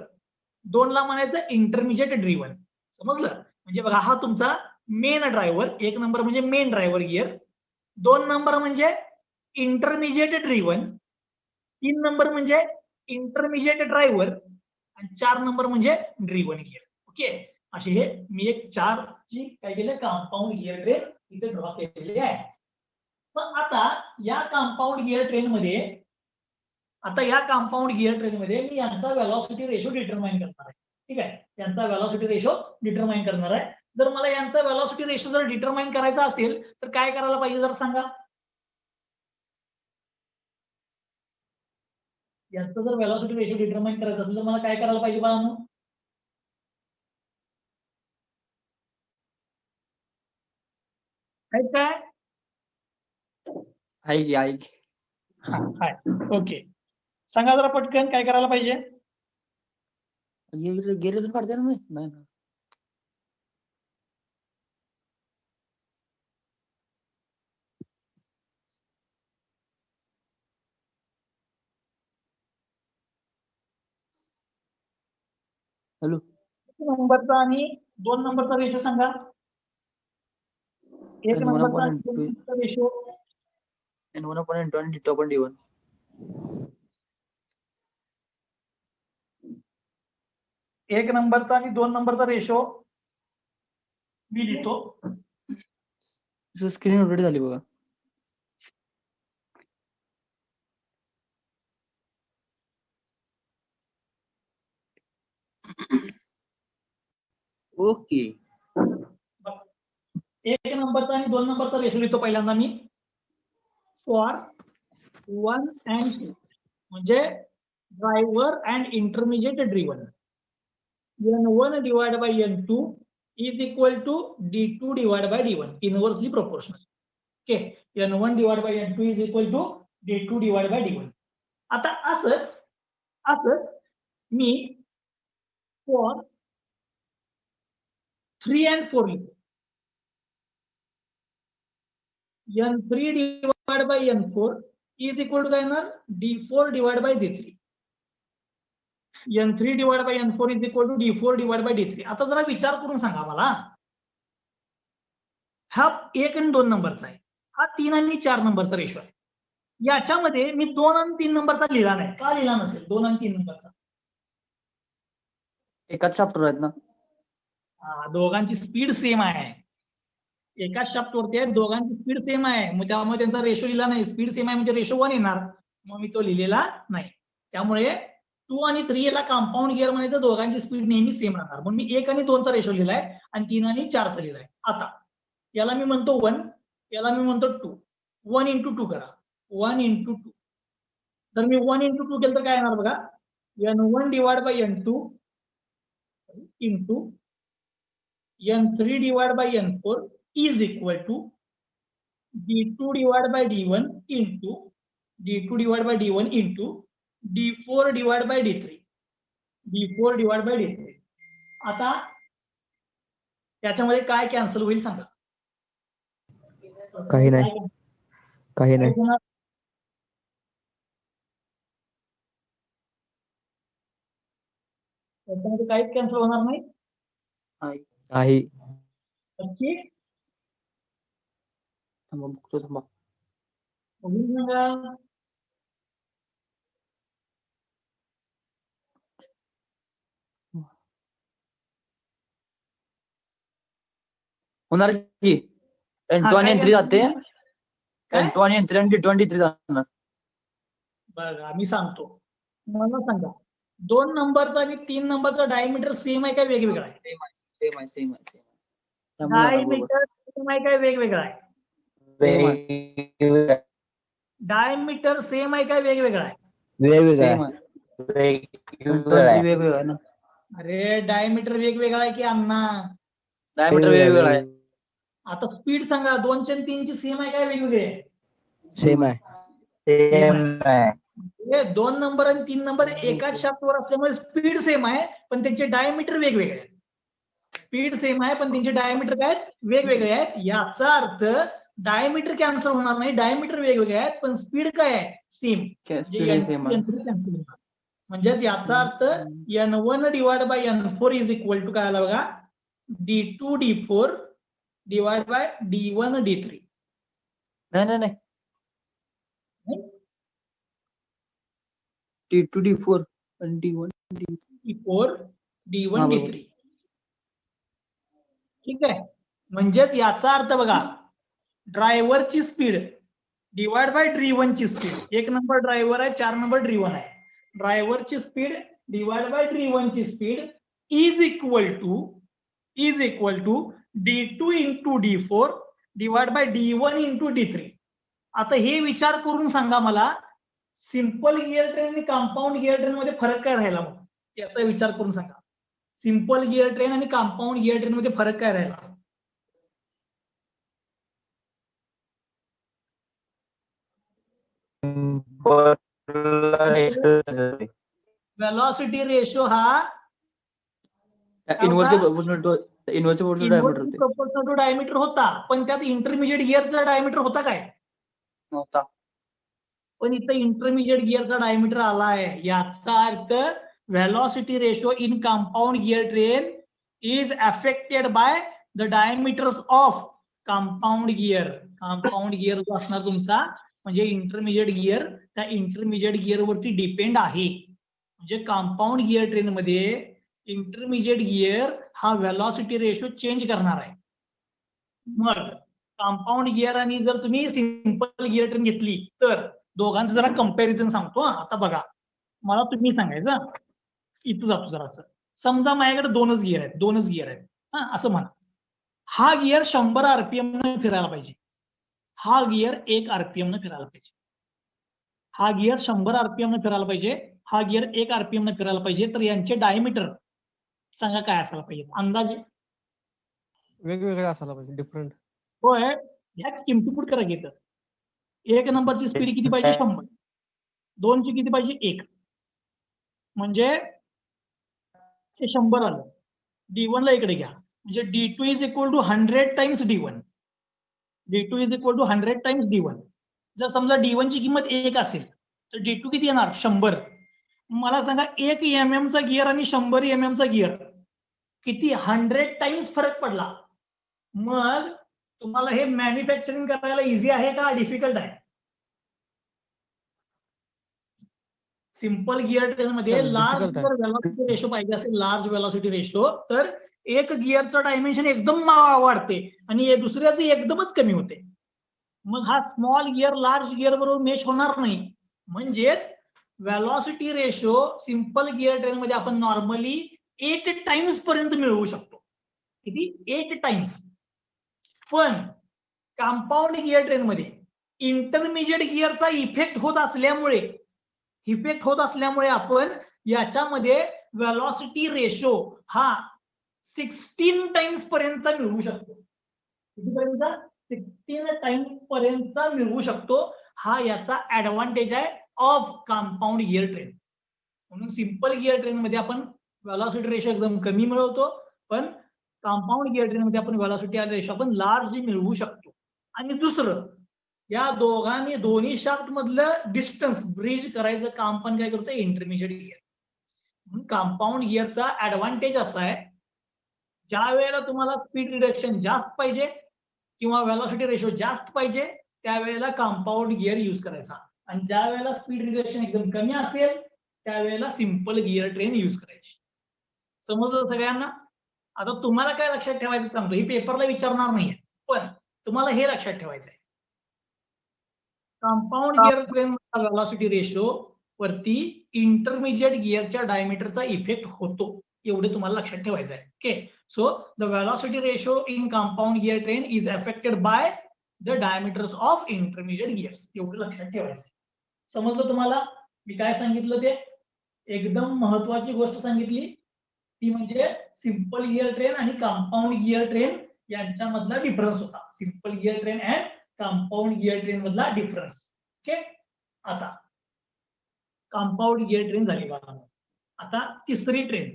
[SPEAKER 2] 2 ला म्हणायचं इंटरमिजिएट ड्रिव्हन. समजलं? म्हणजे बघा, हा तुमचा मेन ड्रायव्हर, 1 नंबर म्हणजे मेन ड्रायव्हर गिअर, 2 नंबर म्हणजे इंटरमिजिएट ड्रिव्हन, 3 नंबर म्हणजे इंटरमिजिएट ड्रायव्हर, आणि 4 नंबर म्हणजे ड्रिव्हन गिअर. ओके, असे हे मी एक 4 ची काय केलं, कंपाऊंड गिअर ट्रेन इथे ड्रॉ केलेली आहे. पण आता या कंपाऊंड गिअर ट्रेन मध्ये मी यांचा वेलॉसिटी रेशो डिटरमाइन करणार आहे. ठीक आहे, यांचा वेलॉसिटी रेशो डिटरमाइन करणार आहे. जर मला यांचा वेलॉसिटी रेशो जर डिटरमाइन करायचा असेल तर काय करायला पाहिजे जर सांगा, यांचा जर वेलॉसिटी रेशो डिटरमाइन करायचा असेल तर मला काय करायला पाहिजे बाळांनो, काय हाय, ओके, सांगा जरा पटकन काय करायला पाहिजे.
[SPEAKER 3] गेले तर काढते ना मी, नाही ना. हॅलो,
[SPEAKER 2] 1 नंबरचा आणि 2 नंबरचा रेशो सांगा. 1 नंबरचा आणि 2 नंबरचा ratio,
[SPEAKER 3] N1 upon N2 and D2 upon D1.
[SPEAKER 2] 1 नंबरचा आणि 2 नंबरचा रेशो मी लिहितो.
[SPEAKER 3] स्क्रीन ऑलरेडी झाली बघा. ओके,
[SPEAKER 2] 1 नंबरचा आणि 2 नंबरचा रेशो लिहितो पहिल्यांदा मी. फॉर 1 and 2 म्हणजे driver and intermediate driven, N1 divided by N2 is equal to D2 divided by D1, inversely proportional. Okay, N1 divided by N2 is equal to D2 divided by D1. आता असंच me for 3 and 4 लिहितो. N3 divided by N4 is equal to काय येणार, D4 divided by D3. N3 divide by N4 is equal to D4 divide by D3. आता जरा विचार करून सांगा मला, हा 1 आणि 2 नंबरचा आहे, हा 3 आणि 4 नंबरचा रेशो आहे. याच्यामध्ये मी 2 आणि 3 नंबरचा लिहिला नाही. का लिहिला नसेल 2 आणि 3 नंबरचा?
[SPEAKER 1] एकाच चॅप्टर आहेत ना.
[SPEAKER 2] दोघांची स्पीड सेम आहे. एकाच शाफ्टवरती आहे, दोघांची स्पीड सेम आहे, मग त्यामुळे त्यांचा रेशो लिहिला नाही. स्पीड सेम आहे म्हणजे रेशो 1 येणार, मग मी तो लिहिलेला नाही. त्यामुळे 2 आणि 3 याला कंपाऊंड गिअर म्हणायचं, दोघांची स्पीड नेहमी सेम राहणार. म्हणून मी 1 आणि 2 चा रेशो लिहिलाय आणि 3 आणि 4 चा लिहिलाय. आता याला मी म्हणतो 1, याला मी म्हणतो 2. 1 into 2 करा, 1 into 2. तर मी 1 into 2 केलं तर काय येणार बघा, N1 divide by N2 into N3 divide by N4 is equal to D2 divided by D1 into D2 divided by D1 into D4 divided by D3. D4 divided by D3. आता त्याच्यामध्ये काय cancel होईल सांगा?
[SPEAKER 3] काही नाही. काही नाही.
[SPEAKER 2] त्याच्यामध्ये काहीच कॅन्सल होणार नाही.
[SPEAKER 3] नाही.
[SPEAKER 2] नक्की
[SPEAKER 1] थांबा बघतो, थांबा.
[SPEAKER 2] बघून सांगा.
[SPEAKER 1] होणार की N2 आणि N3 जाते,
[SPEAKER 2] काय?
[SPEAKER 1] N2 आणि N3 आणि D2 आणि D3 जाणार.
[SPEAKER 2] बघा मी सांगतो, मला सांगा 2 नंबरचा आणि 3 नंबरचा डायमीटर सेम आहे का वेगवेगळा आहे?
[SPEAKER 1] सेम आहे, सेम आहे.
[SPEAKER 2] डायमीटर सेम आहे काय वेगवेगळा आहे? डायमीटर सेम आहे काय वेगवेगळा आहे?
[SPEAKER 3] वेगवेगळा.
[SPEAKER 1] वेगवेगळं आहे ना.
[SPEAKER 2] अरे डायमीटर वेगवेगळा आहे की अण्णा?
[SPEAKER 1] डायमीटर वेगवेगळं आहे.
[SPEAKER 2] आता स्पीड सांगा, 2 ची आणि 3 ची सेम आहे काय वेगवेगळे आहे?
[SPEAKER 3] सेम आहे.
[SPEAKER 1] सेम आहे.
[SPEAKER 2] 2 नंबर आणि 3 नंबर एकाच शाफ्टवर असल्यामुळे स्पीड सेम आहे, पण त्यांचे डायमीटर वेगवेगळे आहेत. स्पीड सेम आहे पण त्यांचे डायमीटर काय आहेत? वेगवेगळे आहेत. याचा अर्थ डायमीटर कॅन्सल होणार नाही, डायमीटर वेगवेगळे आहेत पण स्पीड काय आहे? सेम. म्हणजेच याचा अर्थ N1 divide by N4 is equal to काय आला बघा, D2 D4 divide by D1 D3.
[SPEAKER 1] नाही D2 D4 आणि D1
[SPEAKER 2] D4 D1 D3. ठीक आहे, म्हणजेच याचा अर्थ बघा, ड्रायव्हरची स्पीड डिवाइड बाय ड्रिव्हनची स्पीड. 1 नंबर ड्रायव्हर आहे, 4 नंबर ड्रिव्हन आहे. ड्रायव्हरची स्पीड डिवाइड बाय ड्रिव्हनची speed is equal to D2 into D4 divide by D1 into D3. आता हे विचार करून सांगा मला, सिंपल गिअर ट्रेन आणि कंपाऊंड गिअर ट्रेन मध्ये फरक काय राहिला? मग याचा विचार करून सांगा. सिंपल गिअर ट्रेन आणि कंपाऊंड गिअर ट्रेन मध्ये फरक काय राहिला? वेलॉसिटी रेशो हा
[SPEAKER 1] इन्व्हर्सिबल
[SPEAKER 2] प्रोपोर्शनल टू डायमीटर होता, पण त्यात इंटरमिजिएट गिअरचा डायमीटर होता काय?
[SPEAKER 1] नव्हता.
[SPEAKER 2] पण इथं इंटरमिजिएट गिअरचा डायमीटर आला आहे. याचा अर्थ velocity ratio in compound gear train is affected by the diameters of compound gear. Compound gear जो असणार तुमचा म्हणजे इंटरमिजिएट गिअर, त्या इंटरमिजिएट गिअर वरती डिपेंड आहे. म्हणजे कंपाऊंड गिअर ट्रेन मध्ये इंटरमिजिएट गिअर हा व्हेलॉसिटी रेशो चेंज करणार आहे. मग कंपाऊंड गिअर आणि जर तुम्ही सिंपल गिअर ट्रेन घेतली तर दोघांचं जरा कंपॅरिझन सांगतो. आता बघा, मला तुम्ही सांगायचं, इथं जातो जरासं. समजा माझ्याकडे 2च गिअर आहेत. असं म्हणा, हा गिअर 100 RPM न फिरायला पाहिजे, हा गिअर 1 RPM न फिरायला पाहिजे. हा गिअर 100 RPM न फिरायला पाहिजे, हा गिअर 1 RPM न फिरायला पाहिजे. तर यांचे डायमीटर सांगा काय असायला पाहिजे अंदाजे?
[SPEAKER 4] वेगवेगळे असायला पाहिजे, डिफरंट.
[SPEAKER 2] होय, ह्या किमती पुट करा घेतं. 1 नंबरची स्पीड किती पाहिजे? 100. 2 ची किती पाहिजे? 1. म्हणजे हे 100 आलं. D1 ला इकडे घ्या, म्हणजे D2 is equal to 100 times D1. D2 is equal to 100 times D1. जर समजा D1 ची किंमत 1 असेल तर D2 किती येणार? 100. मला सांगा 1 mm चा गिअर आणि 100 mm चा गिअर किती 100 टाइम्स फरक पडला. मग तुम्हाला हे मॅन्युफॅक्चरिंग करायला इझी आहे का डिफिकल्ट आहे? सिंपल गिअर ट्रेन मध्ये
[SPEAKER 4] Difficult
[SPEAKER 2] लार्ज
[SPEAKER 4] आहे.
[SPEAKER 2] जर व्हेलॉसिटी रेशो पाहिजे असेल, लार्ज व्हेलॉसिटी रेशो, तर एक गिअरचं डायमेन्शन एकदम वाढते आणि दुसऱ्याचं एकदमच कमी होते. मग हा स्मॉल गिअर लार्ज गिअर बरोबर मेच होणार नाही. म्हणजेच velocity ratio simple gear train मध्ये आपण नॉर्मली 8 टाइम्स पर्यंत मिळवू शकतो. किती? 8 टाइम्स. पण कंपाऊंड गिअर ट्रेन मध्ये इंटरमिजिएट गिअरचा इफेक्ट होत असल्यामुळे आपण याच्यामध्ये व्हेलॉसिटी रेशो हा 16 टाइम्स पर्यंत मिळवू शकतो. कितीपर्यंत? 16 टाइम्स पर्यंत मिळवू शकतो. हा याचा ऍडव्हान्टेज आहे ऑफ कंपाऊंड गिअर ट्रेन. म्हणून सिंपल गिअर ट्रेन मध्ये आपण व्हेलॉसिटी रेशो एकदम कमी मिळवतो, पण कंपाऊंड गिअर ट्रेन मध्ये आपण व्हेलॉसिटी रेशो आपण लार्ज मिळवू शकतो. आणि दुसरं, या दोन्ही शाफ्ट मधलं डिस्टन्स ब्रिज करायचं काम पण काय करतो? Intermediate gear. म्हणून कंपाऊंड गिअरचा ऍडव्हान्टेज असा आहे, ज्या वेळेला तुम्हाला स्पीड रिडक्शन जास्त पाहिजे किंवा व्हेलॉसिटी रेशो जास्त पाहिजे त्यावेळेला कंपाऊंड गिअर यूज करायचा, आणि ज्या वेळेला स्पीड रिडक्शन एकदम कमी असेल त्यावेळेला सिंपल गिअर ट्रेन यूज करायची. समजलं सगळ्यांना? आता तुम्हाला काय लक्षात ठेवायचं सांगतो, ही पेपरला विचारणार नाहीये, पण तुम्हाला हे लक्षात ठेवायचं आहे, compound gear train velocity ratio वरती इंटरमिजिएट गिअरच्या डायमीटरचा इफेक्ट होतो, एवढे तुम्हाला लक्षात ठेवायचं आहे. Okay, so the velocity ratio in compound gear train is affected by the diameters of intermediate gears. एवढं लक्षात ठेवायचं आहे. समजलं तुम्हाला मी काय सांगितलं ते? एकदम महत्वाची गोष्ट सांगितली ती म्हणजे सिंपल गिअर ट्रेन आणि कंपाऊंड गिअर ट्रेन यांच्यामधला डिफरन्स होता. Simple gear train and compound gear train मधला डिफरन्स. ओके, आता कंपाऊंड गिअर ट्रेन झाली बघा. आता तिसरी ट्रेन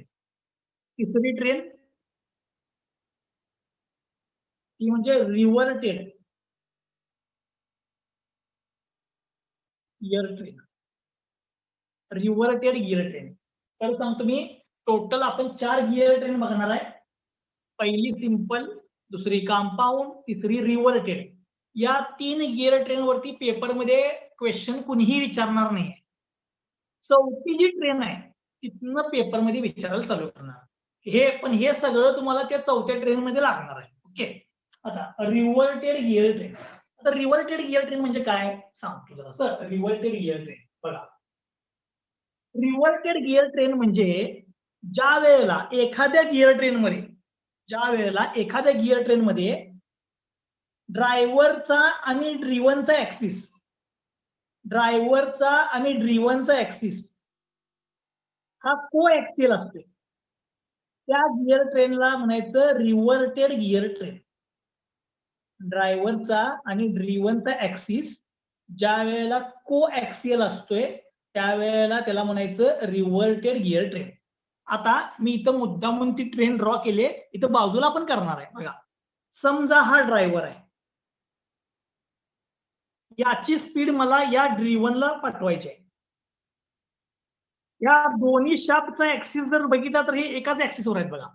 [SPEAKER 2] ती म्हणजे रिव्हर्टेड gear train. Reverted gear train. तर सांगतो मी, टोटल आपण 4 गिअर ट्रेन बघणार आहे. पहिली सिंपल, दुसरी कंपाऊंड, तिसरी रिव्हर्टेड. या 3 गिअर ट्रेन वरती पेपरमध्ये क्वेश्चन कुणीही विचारणार नाही. चौथी जी ट्रेन आहे तिथनं पेपरमध्ये विचारायला चालू करणार. हे सगळं तुम्हाला त्या चौथ्या ट्रेन मध्ये लागणार आहे. ओके, आता रिव्हर्टेड गिअर ट्रेन. आता रिव्हर्टेड गिअर ट्रेन म्हणजे काय सांगतो जरा सर. रिव्हर्टेड गिअर ट्रेन बघा, रिव्हर्टेड गिअर ट्रेन म्हणजे ज्या वेळेला एखाद्या गिअर ट्रेन मध्ये ड्रायव्हरचा आणि ड्रिव्हनचा ऍक्सिस हा को ऍक्सियल असतो, त्या गिअर ट्रेनला म्हणायचं रिव्हर्टेड गिअर ट्रेन. ड्रायव्हरचा आणि ड्रिव्हनचा ऍक्सिस ज्या वेळेला को ऍक्सियल असतोय त्यावेळेला त्याला म्हणायचं रिव्हर्टेड गिअर ट्रेन. आता मी इथं मुद्दामून ती ट्रेन ड्रॉ केली, इथं बाजूला पण करणार आहे बघा. समजा हा ड्रायव्हर आहे, याची स्पीड मला या ड्रिव्हनला पाठवायची आहे. या दोन्ही शाफ्टचा ऍक्सिस जर बघितला तर हे एकाच ऍक्सिसवर आहेत बघा.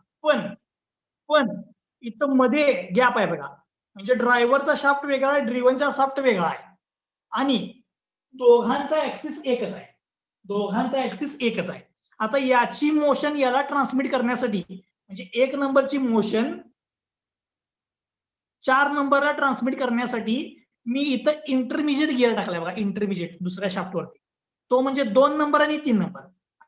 [SPEAKER 2] पण इथं मध्ये गॅप आहे बघा, म्हणजे ड्रायव्हरचा शाफ्ट वेगळा आहे, ड्रिव्हनचा शाफ्ट वेगळा आहे, आणि दोघांचा ऍक्सिस एकच आहे. आता याची मोशन याला ट्रान्समिट करण्यासाठी, म्हणजे 1 नंबरची मोशन 4 नंबरला ट्रान्समिट करण्यासाठी मी इथं इंटरमिजिएट गिअर टाकलाय बघा. इंटरमिजिएट दुसऱ्या शाफ्टवरती, तो म्हणजे 2 नंबर आणि 3 नंबर.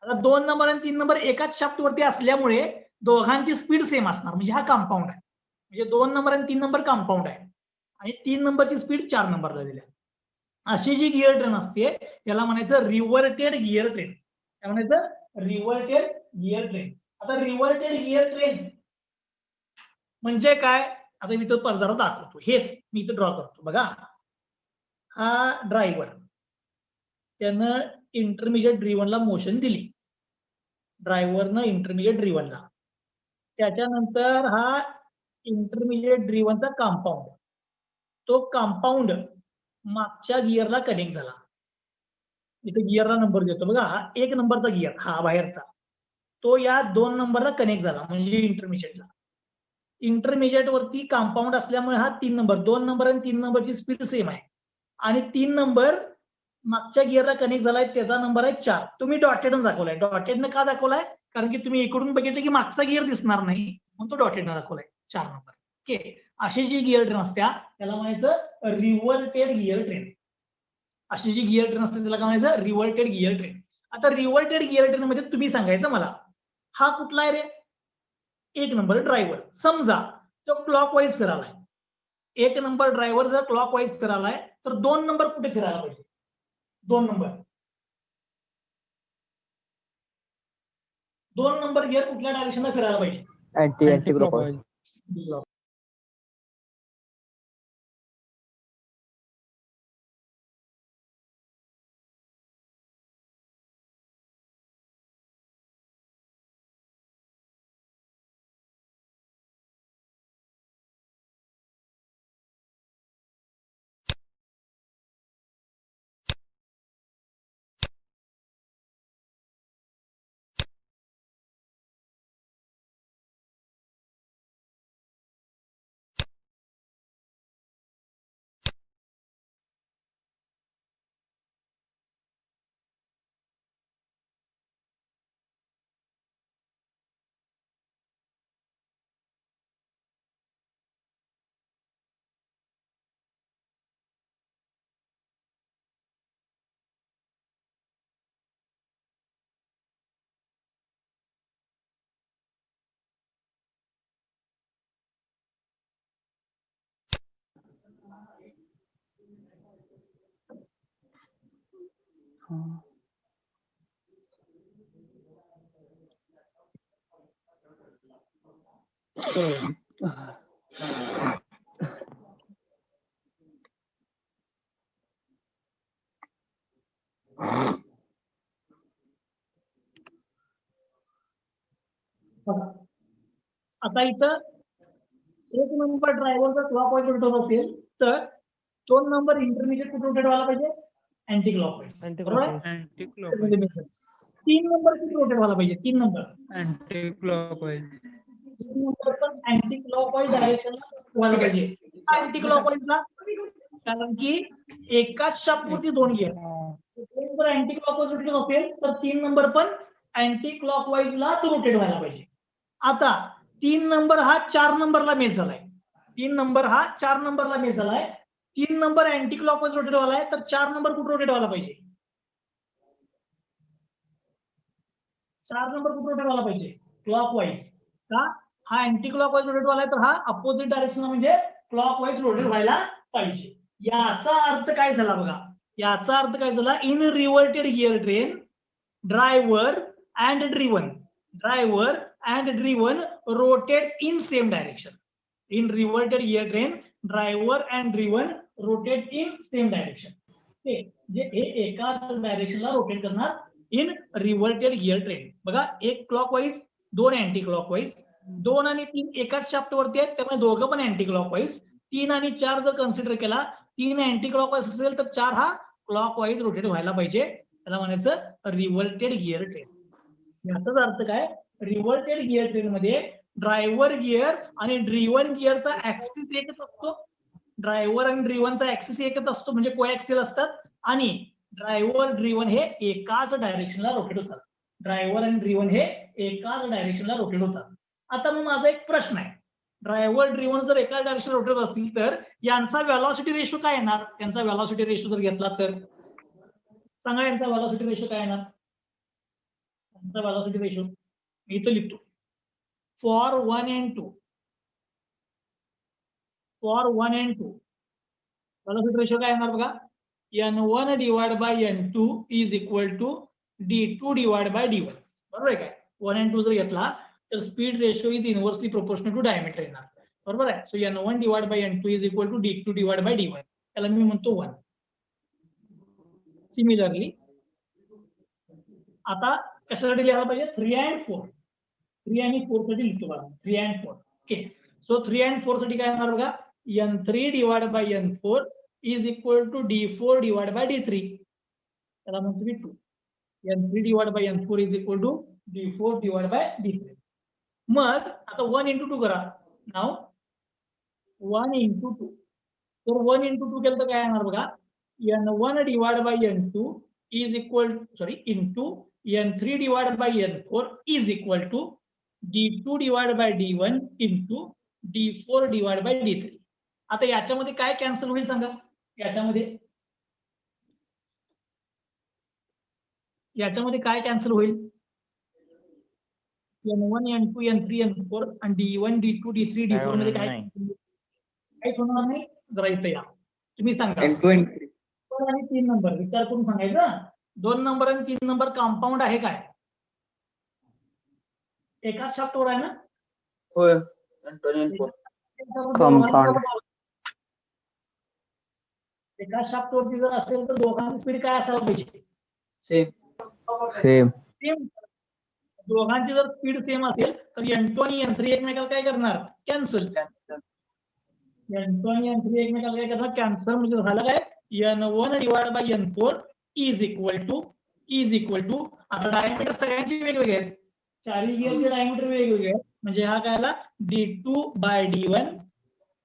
[SPEAKER 2] आता 2 नंबर आणि 3 नंबर एकाच शाफ्टवरती असल्यामुळे दोघांची स्पीड सेम असणार, म्हणजे हा कंपाऊंड आहे. म्हणजे 2 नंबर आणि 3 नंबर कंपाऊंड आहे आणि 3 नंबरची स्पीड 4 नंबरला दिली आहे. अशी जी गिअर ट्रेन असते त्याला म्हणायचं रिव्हर्टेड गिअर ट्रेन. काय म्हणायचं? रिव्हर्टेड गिअर ट्रेन. आता रिव्हर्टेड गिअर ट्रेन म्हणजे काय? आता मी तो जरा दाखवतो. हेच मी इथं ड्रॉ करतो बघा. हा ड्रायव्हर, त्यानं इंटरमिजिएट ड्रिव्हनला मोशन दिली, ड्रायव्हरनं इंटरमिजिएट ड्रिव्हनला. त्याच्यानंतर हा इंटरमिजिएट ड्रिव्हनचा कंपाऊंड, तो कंपाऊंड मागच्या गिअरला कनेक्ट झाला. इथे गिअरला नंबर देतो बघा, हा 1 नंबरचा गिअर, हा बाहेरचा, तो या 2 नंबरला कनेक्ट झाला म्हणजे इंटरमिजिएटला. इंटरमिजिएट वरती कंपाऊंड असल्यामुळे हा 3 नंबर, 2 नंबर आणि 3 नंबरची स्पीड सेम आहे. आणि 3 नंबर मागच्या गिअरला कनेक्ट झालाय, त्याचा नंबर आहे 4. तुम्ही डॉटेडनं दाखवलाय. डॉटेडनं का दाखवलाय? कारण की तुम्ही इकडून बघितलं की मागचा गिअर दिसणार नाही, म्हणून तो डॉटेडनं दाखवलाय 4 नंबर. ओके, अशी जी गिअर ट्रेन असत्या त्याला म्हणायचं रिव्हर्टेड गिअर ट्रेन. अशी जी गिअर ट्रेन असते त्याला काय म्हणायचं? रिव्हर्टेड गिअर ट्रेन. आता रिव्हर्टेड गिअर ट्रेन मध्ये तुम्ही सांगायचं मला, हा कुठला आहे रे? 1 नंबर ड्रायव्हर. समजा तो क्लॉकवाईज फिरालाय. 1 नंबर ड्रायव्हर जर क्लॉकवाईज फिरालाय तर 2 नंबर कुठे फिरायला पाहिजे? 2 नंबर. 2 नंबर गिअर कुठल्या डायरेक्शनला फिरायला पाहिजे?
[SPEAKER 3] Anti clockwise.
[SPEAKER 2] आता इथं 1 नंबर ड्रायव्हर जर क्लॉकवाईज रोटेट असेल तर 2 नंबर इंटरमिजिएट कुठे रोटेट व्हायला पाहिजे? Anti clockwise. बरोबर? 3 नंबर कुठे रोटेट व्हायला पाहिजे? 3 नंबर
[SPEAKER 4] अँटी क्लॉकवाईज.
[SPEAKER 2] 3 नंबर पण अँटी क्लॉकवाईज डायरेक्शनला व्हायला पाहिजे. अँटी क्लॉकवाईजला कारण की एकाच शाफ्टवरती 2 गिअर. जर अँटी क्लॉकवाईज रोटेट असेल तर 3 नंबर पण अँटी क्लॉकवाईजला रोटेट व्हायला पाहिजे. आता 3 नंबर हा 4 नंबरला मेच झालाय. 3 नंबर हा 4 नंबरला मेच झालाय. 3 नंबर अँटी क्लॉकवाईज रोटेट व्हायलाय तर 4 नंबर कुठे रोटेट व्हायला पाहिजे? 4 नंबर कुठे रोटेट व्हायला पाहिजे? क्लॉकवाईज. का? हा अँटी क्लॉकवाईज रोटेट व्हायलाय तर हा अपोजिट डायरेक्शनला म्हणजे क्लॉकवाईज रोटेट व्हायला पाहिजे. याचा अर्थ काय झाला बघा? याचा अर्थ काय झाला? In रिव्हर्टेड gear train driver and driven rotates in same direction. In reverted gear train, driver and driven rotate in same direction. जे हे एकाच डायरेक्शनला रोटेट करणार इन रिव्हर्टेड गिअर ट्रेन. बघा, 1 क्लॉकवाईज, 2 अँटी क्लॉकवाईज, 2 आणि 3 एकाच शाफ्टवरती आहेत त्यामुळे दोघं पण अँटी क्लॉकवाईज. 3 आणि 4 जर कन्सिडर केला, 3 अँटी क्लॉकवाईज असेल तर 4 हा क्लॉकवाईज रोटेट व्हायला पाहिजे. त्याला म्हणायचं रिव्हर्टेड गिअर ट्रेन. याचाच अर्थ काय? रिव्हर्टेड गिअर ट्रेन मध्ये ड्रायव्हर गिअर आणि ड्रिव्हन गिअरचा ऍक्सिस एकच असतो. ड्रायव्हर आणि ड्रिव्हनचा ऍक्सिस एकच असतो म्हणजे कोऍक्सियल असतात आणि ड्रायव्हर ड्रिव्हन हे एकाच डायरेक्शनला रोटेट होतात. ड्रायव्हर आणि ड्रिव्हन हे एकाच डायरेक्शनला रोटेट होतात. आता मग माझा एक प्रश्न आहे, ड्रायव्हर ड्रिव्हन जर एकाच डायरेक्शन रोटेट असतील तर यांचा व्हेलॉसिटी रेशो काय येणार? यांचा व्हेलॉसिटी रेशो जर घेतला तर सांगा, यांचा व्हेलॉसिटी रेशो काय येणार? यांचा व्हेलॉसिटी रेशो मी इथं लिखतो. फॉर 1 and 2 व्हेलॉसिटी रेशो काय येणार बघा? n1 divide by n2 is equal to d2 divide by d1. बरोबर आहे काय? 1 and 2 जर घेतला तर speed ratio is inversely proportional to diameter येणार. बरोबर आहे? So n1 divide by n2 is equal to d2 divide by d1. त्याला मी म्हणतो 1. सिमिलरली आता कशासाठी लिहायला पाहिजे? 3 and 4. 3 आणि 4 साठी लिहितो बघा. 3 and 4. ओके, सो 3 and 4 साठी काय येणार बघा? n3 divide by n4 is equal to d4 divide by d3. त्याला म्हणतो मी 2. N3 divide by N4 is equal to D4 divide by D3. मग आता 1 into 2 करा. नाव 1 into 2. तर 1 into 2 केलं तर काय येणार बघा, N1 divide by N2 is equal into N3 divide by N4 is equal to D2 divide by D1 into D4 divide by D3. आता याच्यामध्ये काय कॅन्सल होईल सांगा, याच्यामध्ये काय कॅन्सल होईल, N1 N2 N3 N4 आणि D1 D2 D3 D4 मध्ये काय काहीच होणार नाही. जरा इथे या, तुम्ही सांगा.
[SPEAKER 1] N2 N3.
[SPEAKER 2] 2 आणि 3 नंबर विचार करून सांगायचं. 2 नंबर आणि 3 नंबर कंपाऊंड आहे काय, एकाच शाफ्टवर आहे ना.
[SPEAKER 1] होय. N2 N4.
[SPEAKER 3] Compound.
[SPEAKER 2] एकाच शाफ्टवरती जर असेल तर दोघांची स्पीड काय असायला पाहिजे,
[SPEAKER 1] सेम.
[SPEAKER 3] सेम.
[SPEAKER 2] सेम. दोघांची जर स्पीड सेम असेल तर N2 आणि N3 एकमेकाला काय करणार, कॅन्सल. N2 आणि N3 एकमेकाला काय करणार, कॅन्सल. म्हणजे झालं काय, N1 divide by N4 is equal to आता डायमीटर सगळ्यांचे वेगवेगळे आहेत, चारही गिअरचे डायमीटर वेगवेगळे आहेत. म्हणजे हा काय आला D2 by D1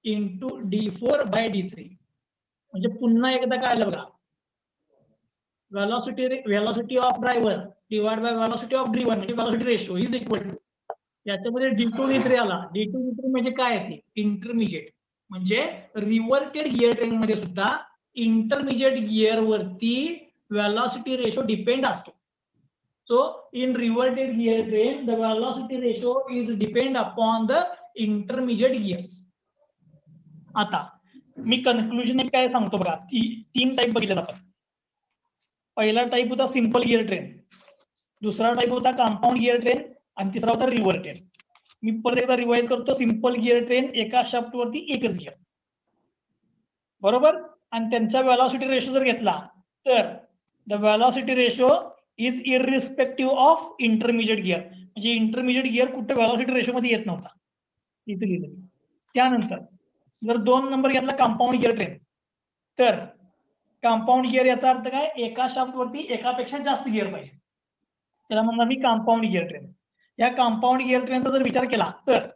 [SPEAKER 2] into D4 by D3. म्हणजे पुन्हा एकदा काय आलं बघा, velocity of driver divide by velocity of driven म्हणजे velocity ratio is equal to, याच्यामध्ये D2 D3 आला. D2 D3 म्हणजे काय आहे ते, इंटरमिजिएट. म्हणजे रिव्हर्टेड गिअर ट्रेन मध्ये सुद्धा इंटरमिजिएट गिअर वरती वेलॉसिटी रेशो डिपेंड असतो. So in reverted gear train, the velocity ratio is depend upon the intermediate gears. आता मी कन्क्लुजन एक काय सांगतो बघा, 3 टाईप बघितले आपण. पहिला टाईप होता सिंपल गिअर ट्रेन, दुसरा टाईप होता कंपाऊंड गिअर ट्रेन आणि तिसरा होता रिव्हर्टेड. मी परत एकदा रिवाइज करतो. सिंपल गिअर ट्रेन एका शाफ्ट वरती एकच गिअर, बरोबर, आणि त्यांचा वेलॉसिटी रेशो जर घेतला तर the velocity ratio is irrespective of intermediate gear. म्हणजे इंटरमिजिएट गिअर कुठे वेलॉसिटी रेशो मध्ये येत नव्हता, इथे लिहिलं. त्यानंतर जर 2 नंबर घेतला कंपाऊंड गिअर ट्रेन, तर कंपाऊंड गिअर याचा अर्थ काय, एका शाफ्ट वरती एकापेक्षा जास्त गिअर पाहिजे, त्याला म्हणणार मी कंपाऊंड गिअर ट्रेन. या कंपाऊंड गिअर ट्रेनचा जर विचार केला तर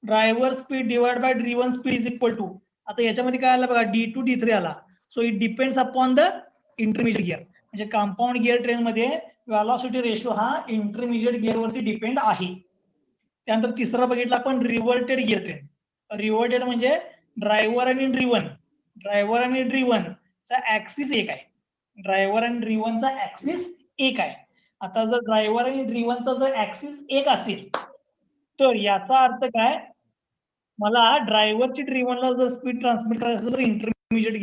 [SPEAKER 2] driver speed divide by driven speed is equal to, आता याच्यामध्ये काय आला बघा, D2 D3 आला. So it depends upon the intermediate gear. म्हणजे कंपाऊंड गिअर ट्रेन मध्ये वेलॉसिटी रेशो हा इंटरमिजिएट गिअर वरती डिपेंड आहे. त्यानंतर तिसरा बघितला आपण रिव्हर्टेड गिअर ट्रेन. रिव्हर्टेड म्हणजे ड्रायव्हर आणि ड्रिव्हनचा ऍक्सिस एक आहे. ड्रायव्हर आणि ड्रिव्हनचा ऍक्सिस एक आहे. आता जर ड्रायव्हर आणि ड्रिव्हनचा जर ऍक्सिस एक असेल तर याचा अर्थ काय, मला ड्रायव्हरची ड्रिव्हनला जर स्पीड ट्रान्समिट करायचं असेल तर इंटरमिजिएट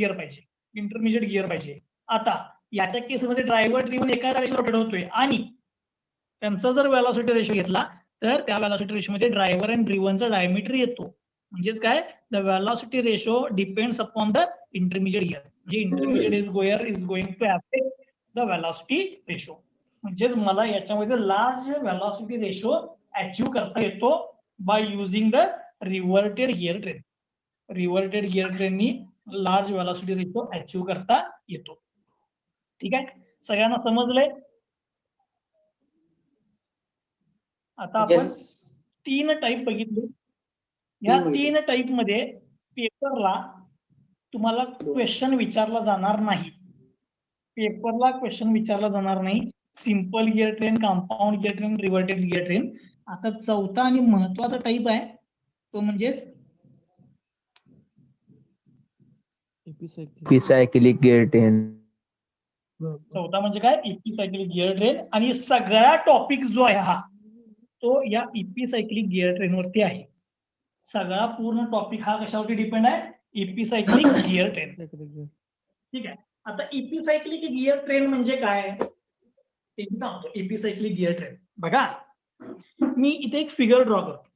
[SPEAKER 2] गिअर पाहिजे. आता याच्या केसमध्ये ड्रायव्हर ड्रिव्हन एका रेशो रोटेट होतोय आणि त्यांचा जर वेलॉसिटी रेशो घेतला तर त्या वेलॉसिटी रेशो मध्ये ड्रायव्हर आणि ड्रिव्हनचा डायमीटर येतो. म्हणजेच काय, the velocity ratio depends upon the intermediate gear. म्हणजे intermediate is going to affect the velocity ratio. म्हणजे मला याच्यामध्ये लार्ज वेलॉसिटी रेशो अचीव्ह करता येतो by using the reverted gear train. Reverted gear ट्रेननी लार्ज वेलॉसिटी रेशो अचीव्ह करता येतो. ठीक आहे, सगळ्यांना समजलंय. आता आपण 3 टाईप बघितले. या 3 टाईप मध्ये पेपरला तुम्हाला क्वेश्चन विचारला जाणार नाही. Simple gear train, compound gear train, reverted gear train. आता चौथा आणि महत्वाचा टाईप आहे तो म्हणजे
[SPEAKER 3] इपिसायक्लिक गिअर ट्रेन.
[SPEAKER 2] चौथा म्हणजे काय, इपिसायक्लिक गिअर ट्रेन. आणि सगळा टॉपिक जो आहे हा तो या इपिसायक्लिक गिअर ट्रेन वरती आहे. सगळा पूर्ण टॉपिक हा कशावरती डिपेंड आहे, इपिसायक्लिक गिअर ट्रेन. ठीक आहे. आता इपिसायक्लिक गिअर ट्रेन म्हणजे काय ते मी सांगतो. इपिसायक्लिक गिअर ट्रेन बघा, मी इथे एक फिगर ड्रॉ करतो.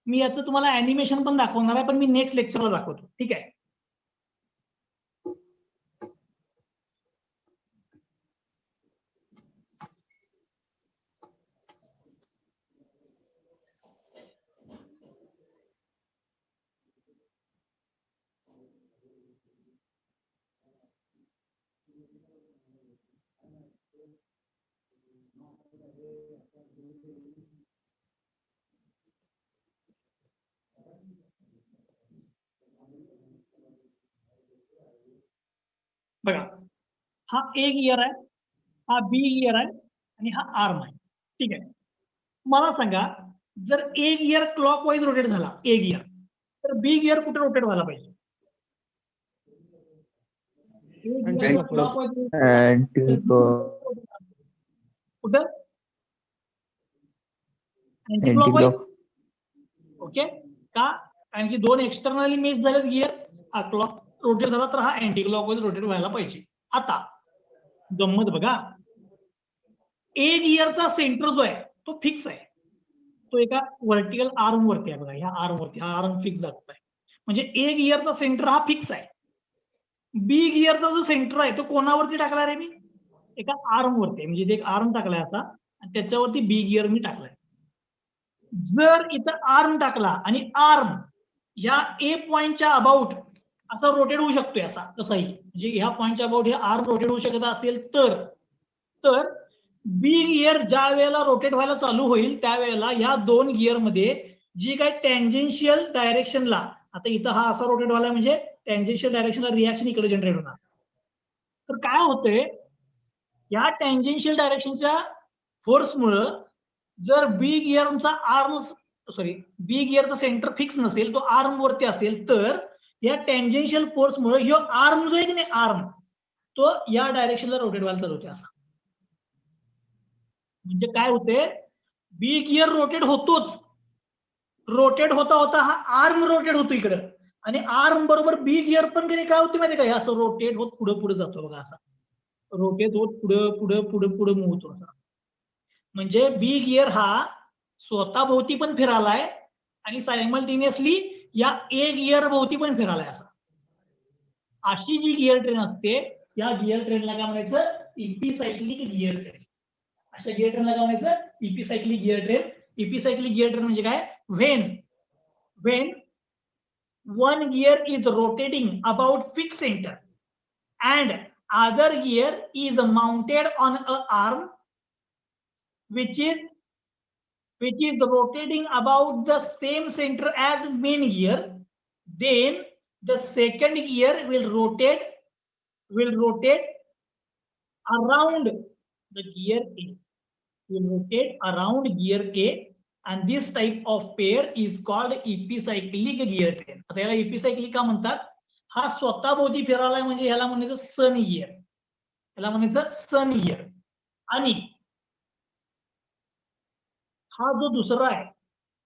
[SPEAKER 2] मी याचं तुम्हाला अॅनिमेशन पण दाखवणार आहे, पण मी नेक्स्ट लेक्चरला दाखवतो. ठीक आहे. बघा, हा ए गिअर आहे, हा बी गिअर आहे आणि हा आर्म आहे. ठीक आहे, मला सांगा, जर ए गिअर क्लॉकवाईज रोटेट झाला, ए गिअर, तर बी गिअर कुठे रोटेट व्हायला पाहिजे?
[SPEAKER 3] Anti-clockwise.
[SPEAKER 2] कुठं? अँटी ओके, का? कारण की दोन एक्सटर्नली मिस झालेत गिअर, हा क्लॉक रोटेट झाला तर हा अँटी क्लॉकवाईज रोटेट व्हायला पाहिजे. आता गंमत बघा, ए गिअरचा सेंटर जो आहे तो फिक्स आहे, तो एका व्हर्टिकल आर्म वरती आहे. बघा, ह्या आर्म वरती, हा आर्म फिक्स दाखवत आहे, म्हणजे ए गिअरचा सेंटर हा फिक्स आहे. बी गिअरचा जो सेंटर आहे तो कोणावरती टाकला रे मी? एका आर्म वरती, म्हणजे एक आर्म टाकलाय असा आणि त्याच्यावरती बी गिअर मी टाकलाय. जर इथं आर्म टाकला आणि आर्म या ए पॉइंटच्या अबाउट असा रोटेट होऊ शकतोय, असा कसाही, म्हणजे ह्या पॉइंटच्या अबाउट हे आर्म रोटेट होऊ शकत असेल तर बी गिअर ज्या वेळेला रोटेट व्हायला चालू होईल त्यावेळेला या दोन गिअर मध्ये जी काही टँजेन्शियल डायरेक्शनला, आता इथं हा असा रोटेट व्हायला म्हणजे टँजेन्शियल डायरेक्शनला रिॲक्शन इकडे जनरेट होणार. तर काय होतंय, या टँजेन्शियल डायरेक्शनच्या फोर्समुळं जर बी गिअरचा सेंटर फिक्स नसेल, तो आर्म वरती असेल, तर या टँजेन्शियल फोर्समुळे ह्यो आर्म जो आहे की नाही, आर्म तो या डायरेक्शनला रोटेट व्हायला चालू होते. असा म्हणजे काय होते, बी गिअर रोटेट होतोच, रोटेट होता होता हा आर्म रोटेट होतो इकडे, आणि आर्म बरोबर बी गिअर पण काय होते माहिती का, असं रोटेट होत पुढे पुढे जातो. बघा, असा रोटेट होत पुढे पुढे पुढे पुढे मूव्ह होतो असा. म्हणजे बी गिअर हा स्वतः भोवती पण फिरालाय आणि सायमल्टेनियसली या ए गिअर भोवती पण फिरालाय. असा अशी जी गिअर ट्रेन असते या गिअर ट्रेनला काय म्हणायचं? इपिसायक्लिक गिअर ट्रेन. अशा गिअर ट्रेनला काय म्हणायचं? इपिसायक्लिक gear train. Epicyclic gear train म्हणजे काय? when one gear is rotating about fixed center and other gear is mounted on a arm which is rotating about the same center as main gear, then the second gear will rotate around the gear A, will rotate around gear A, and this type of pair is called epicyclic gear train. आता याला epicyclic का म्हणतात? हा स्वतः भोवती फिरायला म्हणजे ह्याला म्हणायचं सन गिअर, ह्याला म्हणायचं सन गिअर. आणि हा जो दुसरा आहे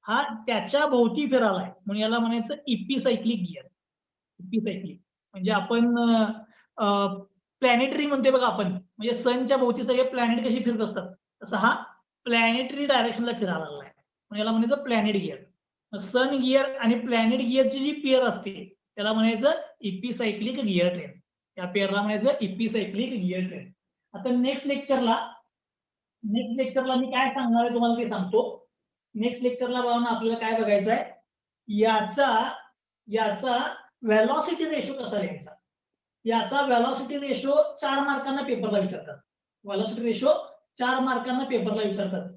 [SPEAKER 2] हा त्याच्या भोवती फिरायला आहे म्हणून याला म्हणायचं इपिसायक्लिक गिअर. इपिसायक्लिक म्हणजे आपण प्लॅनेटरी म्हणते बघा आपण, म्हणजे सनच्या भोवती सगळे प्लॅनेट कशी फिरत असतात तसं हा प्लॅनेटरी डायरेक्शनला फिरायला लागलाय म्हणून याला म्हणायचं प्लॅनेट गिअर. सन गिअर आणि प्लॅनेट गिअरची जी पेअर असते त्याला म्हणायचं इपिसायक्लिक गिअर ट्रेन. या पेअरला म्हणायचं इपिसायक्लिक गिअर ट्रेन. आता नेक्स्ट लेक्चरला मी काय सांगणार आहे तुम्हाला ते सांगतो. नेक्स्ट लेक्चरला बघा आपल्याला काय बघायचं आहे, याचा व्हेलॉसिटी रेशो कसा लिहायचा. याचा व्हेलॉसिटी रेशो 4 मार्कांना पेपरला विचारतात. व्हेलॉसिटी रेशो 4 मार्कांना पेपरला विचारतात.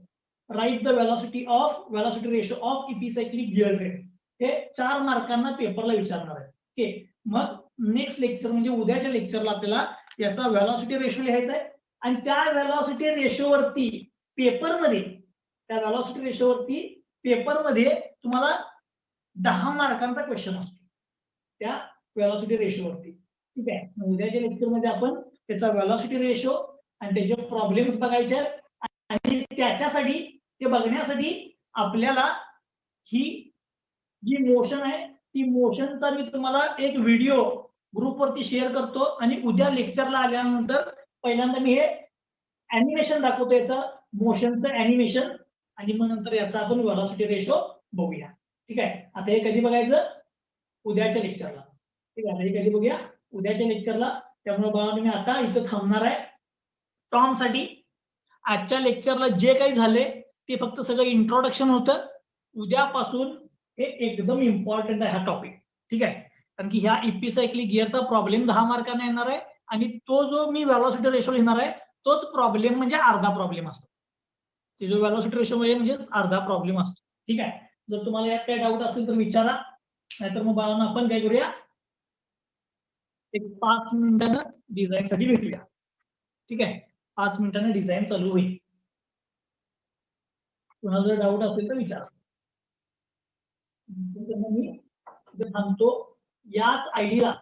[SPEAKER 2] Write the velocity ratio of epicyclic gear train. हे 4 मार्कांना पेपरला विचारणार आहे. ओके, मग नेक्स्ट लेक्चर म्हणजे उद्याच्या लेक्चरला आपल्याला याचा व्हेलॉसिटी रेशो लिहायचा आहे आणि त्या व्हेलॉसिटी रेशोवरती पेपरमध्ये तुम्हाला 10 मार्कांचा क्वेश्चन असतो त्या व्हेलॉसिटी रेशोवरती. ठीक आहे, उद्याच्या लेक्चरमध्ये आपण त्याचा व्हेलॉसिटी रेशो आणि त्याचे प्रॉब्लेम्स बघायचे आणि त्याच्यासाठी ते बघण्यासाठी आपल्याला ही जी मोशन आहे ती मोशनचा मी तुम्हाला एक व्हिडिओ ग्रुपवरती शेअर करतो आणि उद्या लेक्चरला आल्यानंतर पहिल्यांदा मी हे ॲनिमेशन दाखवतो, याचं मोशनचं ॲनिमेशन, आणि मग नंतर याचा आपण व्हेलॉसिटी रेशो बघूया. ठीक आहे, आता हे कधी बघायचं? उद्याच्या लेक्चरला. ठीक आहे, आता हे कधी बघूया? उद्याच्या लेक्चरला. त्यामुळे बघा तुम्ही आता इथं थांबणार आहे टॉमसाठी. आजच्या लेक्चरला जे काही झाले ते फक्त सगळं इंट्रोडक्शन होतं. उद्यापासून हे एकदम इम्पॉर्टंट आहे हा टॉपिक. ठीक आहे, कारण की ह्या इपिसायक्लिक गिअरचा प्रॉब्लेम 10 मार्कांना येणार आहे आणि तो जो मी व्हेलॉसिटी रेशो लिहिणार आहे तोच प्रॉब्लेम म्हणजे अर्धा प्रॉब्लेम असतो. ते जो व्हेलॉसिटी रेशो म्हणजे अर्धा प्रॉब्लेम असतो. ठीक आहे. जर तुम्हाला यात काही डाऊट असेल तर विचारा, नाहीतर मग बाळांनो आपण काय करूया, एक 5 मिनिटानं डिझाईनसाठी भेटूया. ठीक आहे. 5 मिनिटानं डिझाईन चालू होईल. कुणाला जर डाऊट असेल तर विचारा. मी इथे थांबतो. याच आयडिया